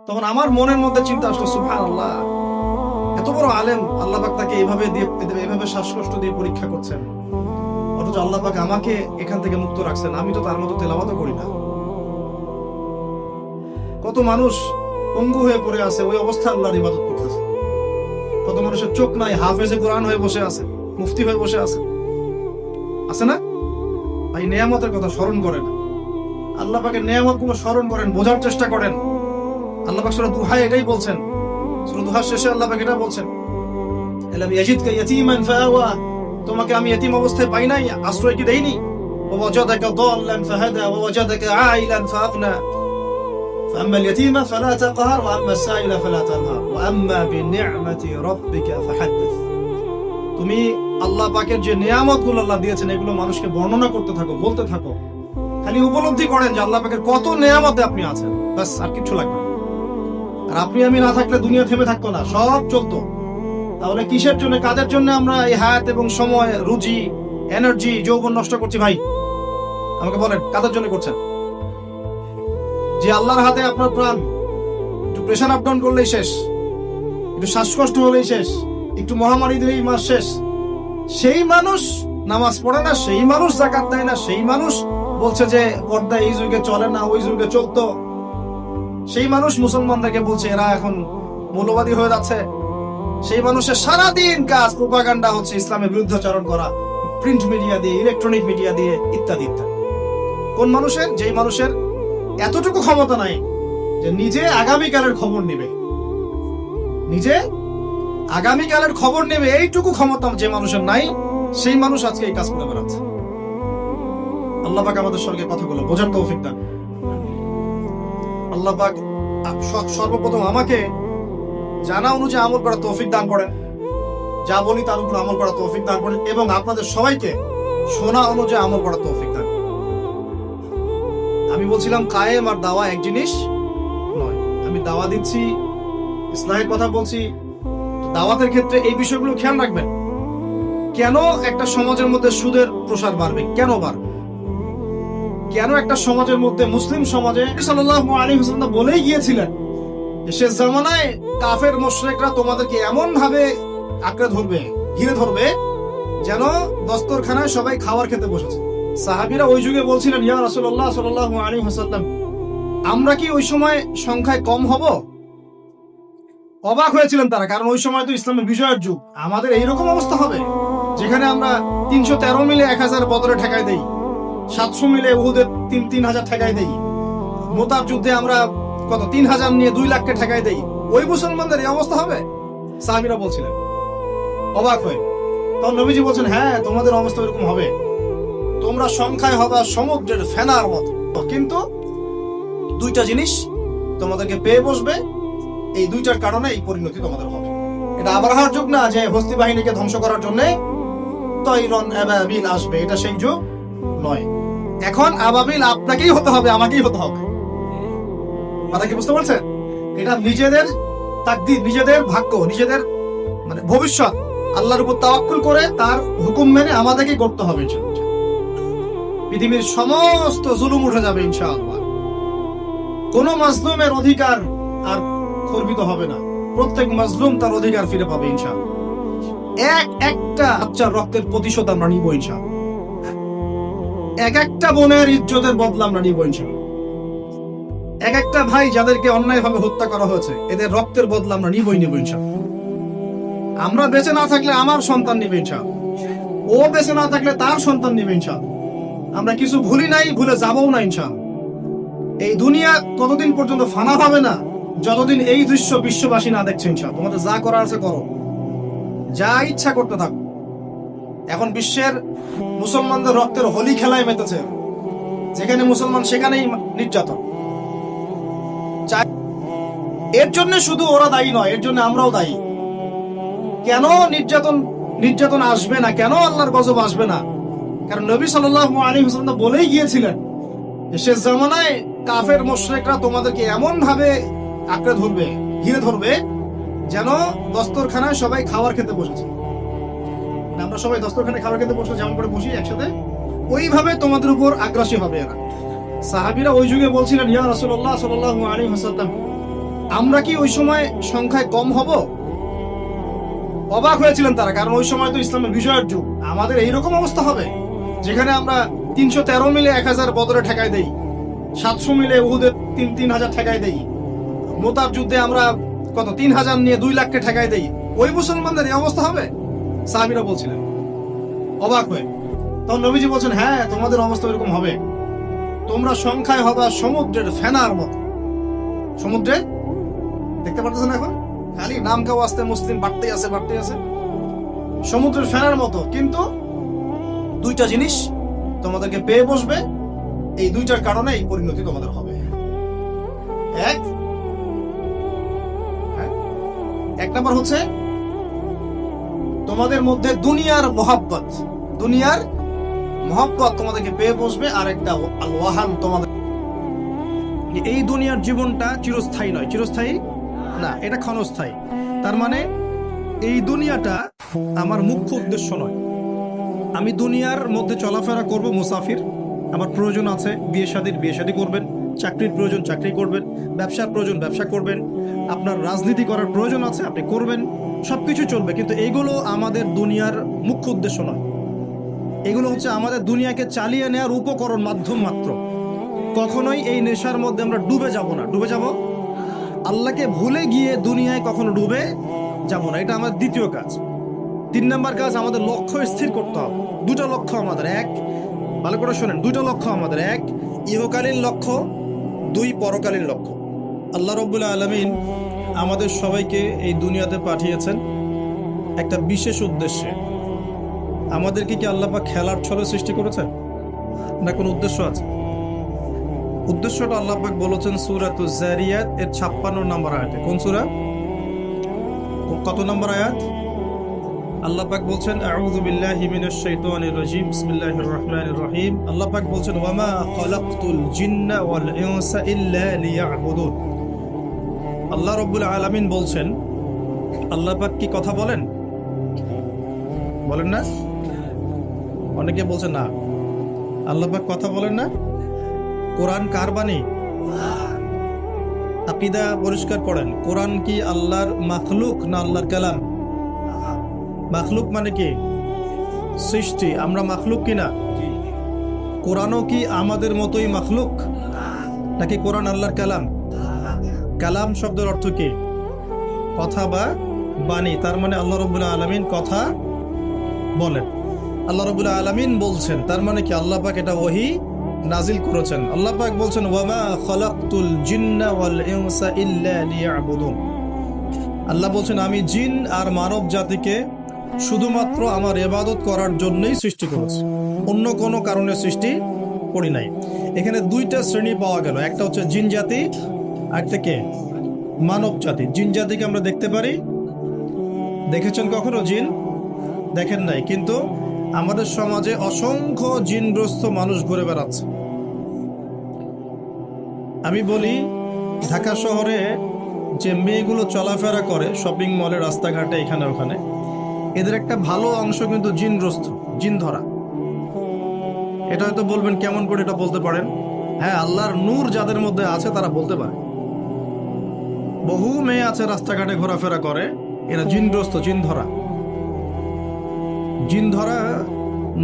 তখন আমার মনের মধ্যে চিন্তা আসলো, সুবহানাল্লাহ, এত বড় আলেম, আল্লাহ পাক তাকে এইভাবে শ্বাসকষ্ট দিয়ে পরীক্ষা করছেন, অথচ আল্লাহ পাক আমাকে এখান থেকে মুক্ত রাখছেন, আমি তো তার মতো তেলাওয়াতও করি না। কত মানুষ পঙ্গু হয়ে পড়ে আছে, ওই অবস্থায় আল্লাহর ইবাদত করতেছে। কত মানুষের চোখ নাই, হাফেজে কোরআন হয়ে বসে আছে, মুফতি হয়ে বসে আছে, আছে না ভাই? নেয়ামতের কথা স্মরণ করেন, আল্লাহ পাকের নেয়ামত গুলো স্মরণ করেন, বোঝার চেষ্টা করেন। আল্লাহ পাক সূরা দুহা এটাই বলছেন, সূরা দুহার শেষে আল্লাহ পাক এটা বলছেন, আলাম ইয়াজিদকা ইয়াতীমান ফাআওয়া, তোমাকে আমি ইতিম অবস্থায় পাই নাই, আশ্রয় কি দেইনি? ওয়া ওয়াজাদাকা দাল্লান ফাহাদা ওয়া ওয়াজাদাকা আইলান ফাআগনা فأما اليتيم فلا تقهر وأما السائل فلا تنهر وأما بنعمة ربك فحدث। তুমি আল্লাহ পাকের যে নিয়ামতগুলো আল্লাহ দিয়েছেন এগুলো মানুষকে বর্ণনা করতে থাকো, বলতে থাকো, খালি উপলব্ধি করেন যে আল্লাহ পাকের কত নিয়ামতে আপনি আছেন, বাস, আর কিছু লাগবে না। আর আপনি আমি না থাকলে দুনিয়া থেমে থাকতো না, সব চলতো। তাহলে কিসের জন্য, কাদের জন্য আমরা এই হায়াত এবং সময়, রুজি, এনার্জি, যৌবন নষ্ট করছি ভাই? আমাকে বলেন, কাদের জন্য করছেন? যে আল্লাহর হাতে আপনার প্রাণ, একটু প্রেশার আপ ডাউন করলেই শেষ, একটু শ্বাসকষ্ট হলেই শেষ, একটু মহামারী দিলেই মাস শেষ, সেই মানুষ নামাজ পড়ে না, সেই মানুষ যাকাত দেয় না, সেই মানুষ বলছে যে পর্দা এই যুগে চলে না, ওই যুগে চলতো, সেই মানুষ মুসলমানদেরকে বলছে এরা এখন মৌলবাদী হয়ে যাচ্ছে, সেই মানুষের সারাদিন কাজ প্রোপাগান্ডা হচ্ছে, ইসলামের বিরুদ্ধাচরণ করা, প্রিন্ট মিডিয়া দিয়ে, ইলেকট্রনিক মিডিয়া দিয়ে, ইত্যাদি ইত্যাদি। কোন মানুষের? যেই মানুষের এতটুকু ক্ষমতা নাই যে নিজে আগামীকালের খবর নেবে, নিজে আগামীকালের খবর নেবে, এইটুকু ক্ষমতা যে মানুষের নাই, সেই মানুষ আজকে এই কাজ করে বেড়াচ্ছে। আল্লাহ পাক আমাদের সঙ্গে কথাগুলো বোঝার তৌফিক দান। আল্লাহ পাক সর্বপ্রথম আমাকে জানা অনুযায়ী আমল করার তৌফিক দান করেন, যা বলি তার উপর আমল করার তৌফিক দান করেন, এবং আপনাদের সবাইকে শোনা অনুযায়ী আমল করার তৌফিক দান। আমি বলছিলাম কায়েম আর দাওয়া এক জিনিস নয়। আমি দাওয়া দিচ্ছি, ইসলামের কথা বলছি, দাওয়াতের ক্ষেত্রে এই বিষয়গুলো খেয়াল রাখবেন। কেন একটা সমাজের মধ্যে সুদের প্রসার বাড়বে? কেন বাড়বে? কেন একটা সমাজের মধ্যে, মুসলিম সমাজে সাল্লাল্লাহু আলাইহি ওয়াসাল্লাম বলেই গিয়েছিলেন যে শেষ জামানায় কাফের মুশরিকরা তোমাদেরকে এমন ভাবে আঁকড়ে ধরবে, ঘিরে ধরবে, যেন দস্তরখানায় সবাই খাবার খেতে বসেছে। সাহাবীরা ওই যুগে বলছিলেন, ইয়া রাসূলুল্লাহ সাল্লাল্লাহু আলাইহি ওয়াসাল্লাম, আমরা কি ওই সময় সংখ্যায় কম হব? অবাক হয়েছিলেন তারা, কারণ ওই সময় তো ইসলামের বিজয়ের যুগ। আমাদের এইরকম অবস্থা হবে যেখানে আমরা 313 মিলে 1000 বদরে ঠেকাই দেই, 700 মিলে উহুদের 3000 ঠেকাই দেই, মুতার যুদ্ধে আমরা কত 3000 নিয়ে 2 লাখকে ঠেকাই দেই। ওই মুসলমানদের এই অবস্থা হবে? সাহাবীরা বলছিলেন অবাক হয়ে। তখন নবীজি বলছেন, হ্যাঁ, তোমাদের অবস্থা এরকম হবে, তোমরা সংখ্যায় হবে সমুদ্রের ফেনার মতো, কিন্তু দুইটা জিনিস তোমাদেরকে পেয়ে বসবে, এই দুইটার কারণে এই পরিণতি তোমাদের হবে। এটা আবরাহার যুগ না যে হস্তি বাহিনীকে ধ্বংস করার জন্য তৈরন আবাবিল আসবে, এটা সেই যুগ নয়। এখন আবাবিল আপনাকেই হতে হবে, আমাকেই হতে হবে। কথা কি বুঝতে পারছেন? এটা নিজেদের তাকদীর, নিজেদের ভাগ্য, নিজেদের মানে ভবিষ্যৎ আল্লাহর উপর তাওয়াক্কুল করে তার হুকুম মেনে আমাদেরকে করতে হবে। পৃথিবীর সমস্ত জুলুম উঠে যাবে ইনশাআল্লাহ। কোন মাজলুমের অধিকার আর খর্বিত হবে না, প্রত্যেক মাজলুম তার অধিকার ফিরে পাবে ইনশাআল্লাহ। একটা বাচ্চার রক্তের প্রতিশোধ আমরা নিব ইনশাআল্লাহ। একটা বোনের ইজ্জতের বদলা আমরা নিব ইনশাআল্লাহ। একটা ভাই যাদেরকে অন্যায়ভাবে হত্যা করা হয়েছে, এদের রক্তের বদলা আমরা নিব ইনশাআল্লাহ। আমরা বেঁচে না থাকলে আমার সন্তান নিবে ইনশাআল্লাহ, ও বেঁচে না থাকলে তার সন্তান নিবে ইনশাআল্লাহ। আমরা কিছু ভুলি নাই, ভুলে যাবও না ইনশাআল্লাহ। এই দুনিয়া ততদিন পর্যন্ত ফানা হবে না যতদিন এই দৃশ্য বিশ্ববাসী না দেখছে ইনশাআল্লাহ। তোমাদের যা করার আছে করো, যা ইচ্ছা করতে থাকো। এখন বিশ্বের মুসলমানদের রক্তের হোলি খেলায় মেতেছে, যেখানে মুসলমান সেখানেই নির্যাতন। এর জন্য শুধু ওরা দায়ী নয়, এর জন্য আমরাও দায়ী। কেন নির্যাতন আসবে না? কেন আল্লাহর গজব আসবে না? কারণ নবী সাল্লাল্লাহু আলাইহি ওয়াসাল্লাম বলেই গিয়েছিলেন যে শেষ জামানায় কাফের মুশরিকরা তোমাদেরকে এমন ভাবে আঁকড়ে ধরবে, ঘিরে ধরবে, যেন দস্তরখানায় সবাই খাবার খেতে বসেছে। আমরা সবাই দস্তরখানায় খাবার খেতে বসে যেমন করে বসি একসাথে, ওইভাবে তোমাদের উপর আগ্রাসী হবে এরা। সাহাবীরা ওই যুগে বলছিলেন, ইয়া রাসূলুল্লাহ সাল্লাল্লাহু আলাইহি ওয়াসাল্লাম, আমরা কি ওই সময় সংখ্যায় কম হব? অবাক হয়েছিলেন তারা, কারণ ওই সময় তো ইসলামের বিজয়ের যুগ। আমাদের এইরকম অবস্থা হবে যেখানে আমরা 313 মিলে 1000 বদরে ঠেকাই দেই, 700 মিলে উহুদে 3000 ঠেকাই দেই, মোতার যুদ্ধে আমরা কত 3000 নিয়ে 2 লাখকে ঠেকাই দেই। ওই মুসলমানদের এই অবস্থা হবে? সাহাবীরা বলছিলেন অবাক হয়ে। তখন নবীজি বলছেন, হ্যাঁ তোমাদের অবস্থা এরকম হবে। তোমরা সংখ্যায় হবা সমুদ্রের ফেনার মতো। সমুদ্রে দেখতে পারতেছেন এখন খালি নাম কাও আসতে মুসলিম বাড়তেই আছে। সমুদ্রের ফেনার মতো। কিন্তু দুইটা জিনিস তোমাদেরকে পেয়ে বসবে, এই দুইটার কারণে এই পরিণতি তোমাদের হবে। এক নাম্বার হচ্ছে তোমাদের মধ্যে দুনিয়ার মহব্বত তোমাদেরকে পেয়ে বসবে। আর একটা আল ওয়াহান, তোমাদের এই দুনিয়ার জীবনটা চিরস্থায়ী নয়, চিরস্থায়ী না, এটা ক্ষণস্থায়ী। তার মানে এই দুনিয়াটা আমার মুখ্য উদ্দেশ্য নয়। আমি দুনিয়ার মধ্যে চলাফেরা করব মুসাফির, আমার প্রয়োজন আছে বিয়ে শাদী করবেন, চাকরির প্রয়োজন চাকরি করবেন, ব্যবসার প্রয়োজন ব্যবসা করবেন, আপনার রাজনীতি করার প্রয়োজন আছে আপনি করবেন, সবকিছু চলবে। কিন্তু এগুলো আমাদের দুনিয়ার মুখ্য উদ্দেশ্য নয়। এগুলো হচ্ছে আমাদের দুনিয়াকে চালিয়ে নেওয়ার উপকরণ, মাধ্যম মাত্র। কখনোই এই নেশার মধ্যে আমরা ডুবে যাব না। ডুবে যাব আল্লাহকে ভুলে গিয়ে দুনিয়ায় কখনো ডুবে যাব না। এটা আমাদের দ্বিতীয় কাজ। 3 নাম্বার কাজ, আমাদের লক্ষ্য স্থির করতে হবে। দুটো লক্ষ্য আমাদের, এক, ভালো করে শোনেন, দুটো লক্ষ্য আমাদের, এক ইহকালীন লক্ষ্য, 2 পরকালীন লক্ষ্য। আল্লাহ রাব্বুল আলামিন আমাদের সবাইকে এই দুনিয়াতে পাঠিয়েছেন একটা বিশেষ উদ্দেশ্যে। আমাদেরকে কি আল্লাহ পাক খেলার ছলে সৃষ্টি করেছেন, না কোনো উদ্দেশ্য আছে? উদ্দেশ্যটা আল্লাহ পাক বলেছেন সূরাতুজ জারিয়াত এর 56 নম্বর আয়াতে। কোন সূরা, কত নম্বর আয়াত? আল্লাহ পাক বলছেন, আউযু বিল্লাহি মিনাশ শাইতানির রাজিম, বিসমিল্লাহির রহমানির রহিম। আল্লাহ পাক বলছেন, ওয়ামা খালাকতুল জিন্না ওয়াল ইনসা ইল্লা লিয়াবুদুন। আল্লাহ রাব্বুল আলামিন বলছেন, আল্লাহ পাক কি কথা বলেন? বলেন না? অনেকে বলছেন না, আল্লাহ পাক কথা বলেন না। কোরআন কার বাণী? আকীদা পরিষ্কার করেন, কোরআন কি আল্লাহর মাখলুক না আল্লাহর কালাম? মাখলুক মানে কি? সৃষ্টি। আমরা মাখলুক কিনা? কোরআনও কি আমাদের মতোই মাখলুক, নাকি কোরআন আল্লাহর কালাম? কালাম শব্দের অর্থ কি? কথা বা বাণী। তার মানে আল্লাহ রাব্বুল আলামিন কথা বলেন, আল্লাহ রাব্বুল আলামিন বলছেন। তার মানে কি আল্লাহ পাক এটা ওহী নাজিল করেছেন। আল্লাহ পাক বলছেন, ওয়ামা খালাকতুল জিন্না ওয়াল ইনসা ইল্লা লিয়াবুদুন। আল্লাহ বলছেন, আমি জিন আর মানব জাতিকে শুধুমাত্র আমার ইবাদত করার জন্যই সৃষ্টি করেছি, অন্য কোনো কারণে সৃষ্টি করি নাই। এখানে 2টা শ্রেণী পাওয়া গেল, একটা হচ্ছে জিন জাতি, আর থেকে মানব জাতি। জিন জাতিকে আমরা দেখতে পারি, দেখেছেন কখনো জিন? দেখেন নাই। কিন্তু আমাদের সমাজে অসংখ্য জিনগ্রস্ত মানুষ ঘুরে বেড়াচ্ছে। আমি বলি, ঢাকা শহরে যে মেয়েগুলো চলাফেরা করে শপিং মলে, রাস্তাঘাটে, এখানে ওখানে, এদের একটা ভালো অংশ কিন্তু জিনগ্রস্ত, জিন ধরা। এটা হয়তো বলবেন কেমন করে এটা বলতে পারেন? হ্যাঁ, আল্লাহর নূর যাদের মধ্যে আছে তারা বলতে পারে। বহু মেয়ে আছে রাস্তাঘাটে ঘোরাফেরা করে, এরা জিনগ্রস্ত, জিন ধরা। জিন ধরা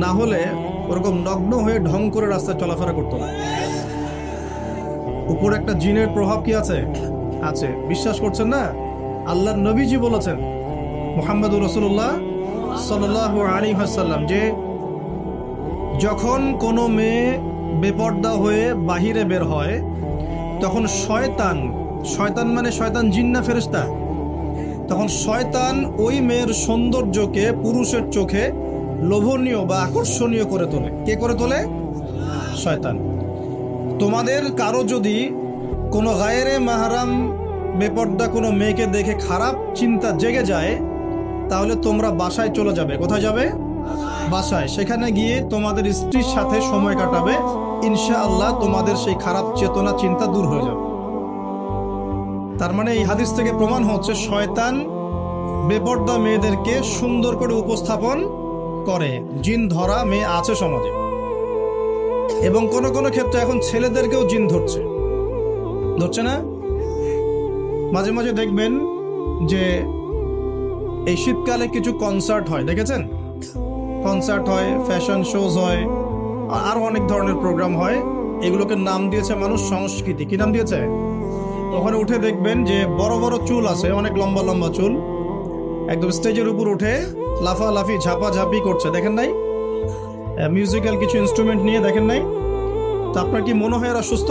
না হলে ওরকম নগ্ন হয়ে ঢং করে রাস্তায় চলাফেরা করতো না। উপরে একটা জিনের প্রভাব কি আছে? আছে। বিশ্বাস করছেন না? আল্লাহর নবীজি বলেছেন, মুহাম্মদুর রাসূলুল্লাহ সাল্লাল্লাহু আলাইহি ওয়াসাল্লাম, যে যখন কোনো মেয়ে বেপর্দা হয়ে বাহিরে বের হয়, তখন শয়তান মানে শয়তান জিন না ফেরেশতা, তখন শয়তান ওই মেয়ের সৌন্দর্যকে পুরুষের চোখে লোভনীয় বা আকর্ষণীয় করে তোলে। কে করে তোলে? শয়তান। তোমাদের কারো যদি কোনো গায়রে মাহরাম বেপর্দা কোনো মেয়েকে দেখে খারাপ চিন্তা জেগে যায়, তাহলে তোমরা বাসায় চলে যাবে। কোথায় যাবে? বাসায়, সেখানে গিয়ে তোমাদের স্ত্রীর সাথে সময় কাটাবে, ইনশাআল্লাহ তোমাদের সেই খারাপ চেতনা চিন্তা দূর হয়ে যাবে। তার মানে এই হাদিস থেকে প্রমাণ হচ্ছে শয়তান বেপর্দা মেয়েদেরকে সুন্দর করে উপস্থাপন করে। জিন ধরা মেয়ে আছে সমাজে, এবং কোন কোন ক্ষেত্রে এখন ছেলেদেরকেও জিন ধরছে না? মাঝে মাঝে দেখবেন যে এই শীতকালে কিছু কনসার্ট হয়, দেখেছেন? কনসার্ট হয়, ফ্যাশন শোজ হয়, আরো অনেক ধরনের প্রোগ্রাম হয়। এগুলোকে নাম দিয়েছে মানুষ সংস্কৃতি। কি নাম দিয়েছে? ওখানে উঠে দেখবেন যে বড় বড় চুল আছে, অনেক লম্বা লম্বা চুল, একদম স্টেজের উপর উঠে লাফালাফি ঝাপাঝাপি করছে, দেখেন নাই? মিউজিক্যাল কিছু ইনস্ট্রুমেন্ট নিয়ে, দেখেন নাই? তো আপনার কি মনে হয় এরা সুস্থ?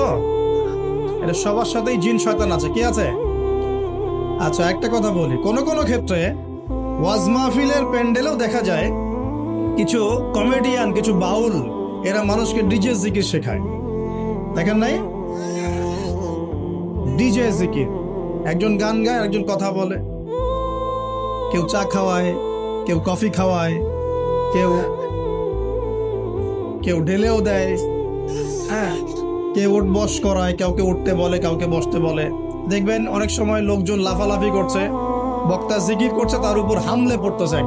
এটা সবার সাথেই জিন শয়তান আছে। কি আছে? আচ্ছা, একটা কথা বলি, কোন কোন ক্ষেত্রে ওয়াজ মাহফিলের প্যান্ডেলেও দেখা যায় কিছু কমেডিয়ান, কিছু বাউল, এরা মানুষকে ডিজে জিকির শেখায়, দেখেন নাই? ডিজে জিকির, একজন গান গায়, একজন কথা বলে, কেউ চা খাওয়ায়, কেউ কফি খাওয়ায়, কেউ কেউ ঢেলেও দেয়, হ্যাঁ, কেউ উঠ বস করায়, কাউকে উঠতে বলে, কাউকে বসতে বলে। দেখবেন অনেক সময় লোকজন লাফালাফি করছে, বক্তা জিকির করছে, তার উপর হামলে পড়তেছে।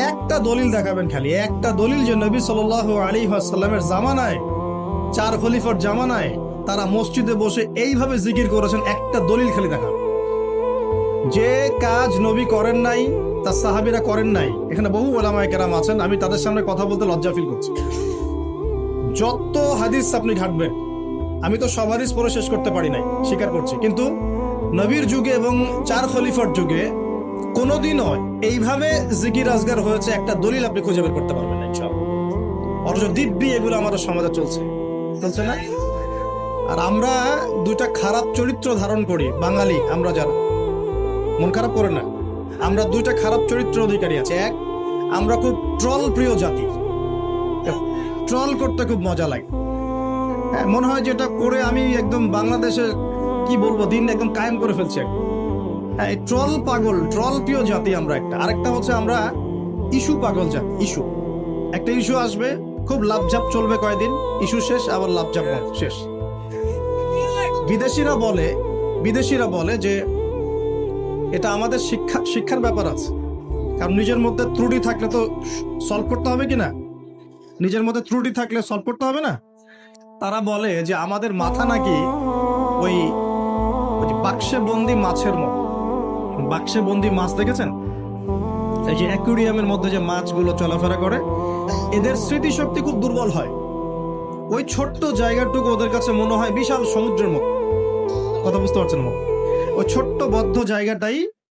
একটা দলিল দেখাবেন, খালি একটা দলিল, যে নবী সাল্লাল্লাহু আলাইহি ওয়াসাল্লামের জামানায়, 4 খলিফার জামানায় তারা মসজিদে বসে এইভাবে জিকির করেছেন। একটা দলিল খালি দেখাবেন। যে কাজ নবী করেন নাই, তার সাহাবীরা করেন নাই। এখানে বহু উলামায়ে কেরাম আছেন, আমি তাদের সামনে কথা বলতে লজ্জা ফিল করছি। যত হাদিস আপনি ঘাটবেন, আমি তো সব হাদিস পড়ে শেষ করতে পারি নাই, স্বীকার করছি, কিন্তু নবীর যুগে এবং 4 খলিফার যুগে কোনোদিনও এইভাবে জিকির আজগার হয়েছে একটা দলিল আপনি খুঁজে বের করতে পারবেন না ইনশাআল্লাহ। অথচ দিব্যি এগুলো আমাদের সমাজে চলছে না? আর আমরা দুইটা খারাপ চরিত্র ধারণ করি, বাঙালি আমরা যারা, মন খারাপ করে না, আমরা দুইটা খারাপ চরিত্র অধিকারী আছে। এক, আমরা খুব ট্রল প্রিয় জাতি, ট্রল করতে খুব মজা লাগে। হ্যাঁ, মনে হয় যেটা করে আমি একদম বাংলাদেশের কি বলবো দিন একদম কায়েম করে ফেলছি। হ্যাঁ, ট্রল পাগল, ট্রল প্রিয় জাতি আমরা একটা। আরেকটা হচ্ছে আমরা ইস্যু পাগল জাতি। ইস্যু, একটা ইস্যু আসবে, খুব লাভঝাপ চলবে কয়েকদিন, ইস্যু শেষ, আবার লাভঝাপ শেষ। বিদেশিরা বলে যে এটা আমাদের শিক্ষার ব্যাপার আছে, কারণ নিজের মধ্যে ত্রুটি থাকলে তো সলভ করতে হবে কিনা, নিজের মধ্যে ত্রুটি থাকলে সলভ করতে হবে না। তারা বলে যে আমাদের মাথা নাকি ওই বাক্সে বন্দি মাছের মতো। বাক্সে বন্দি মাছ দেখেছেন? এই যে অ্যাকুরিয়ামের মধ্যে যে মাছগুলো চলাফেরা করে, এদের স্মৃতিশক্তি খুব দুর্বল হয়। ওই ছোট্ট জায়গাটুকু ওদের কাছে মনে হয় বিশাল সমুদ্রের মতো। কথা বুঝতে পারছেন? ওই ছোট্ট বদ্ধ জায়গাটাই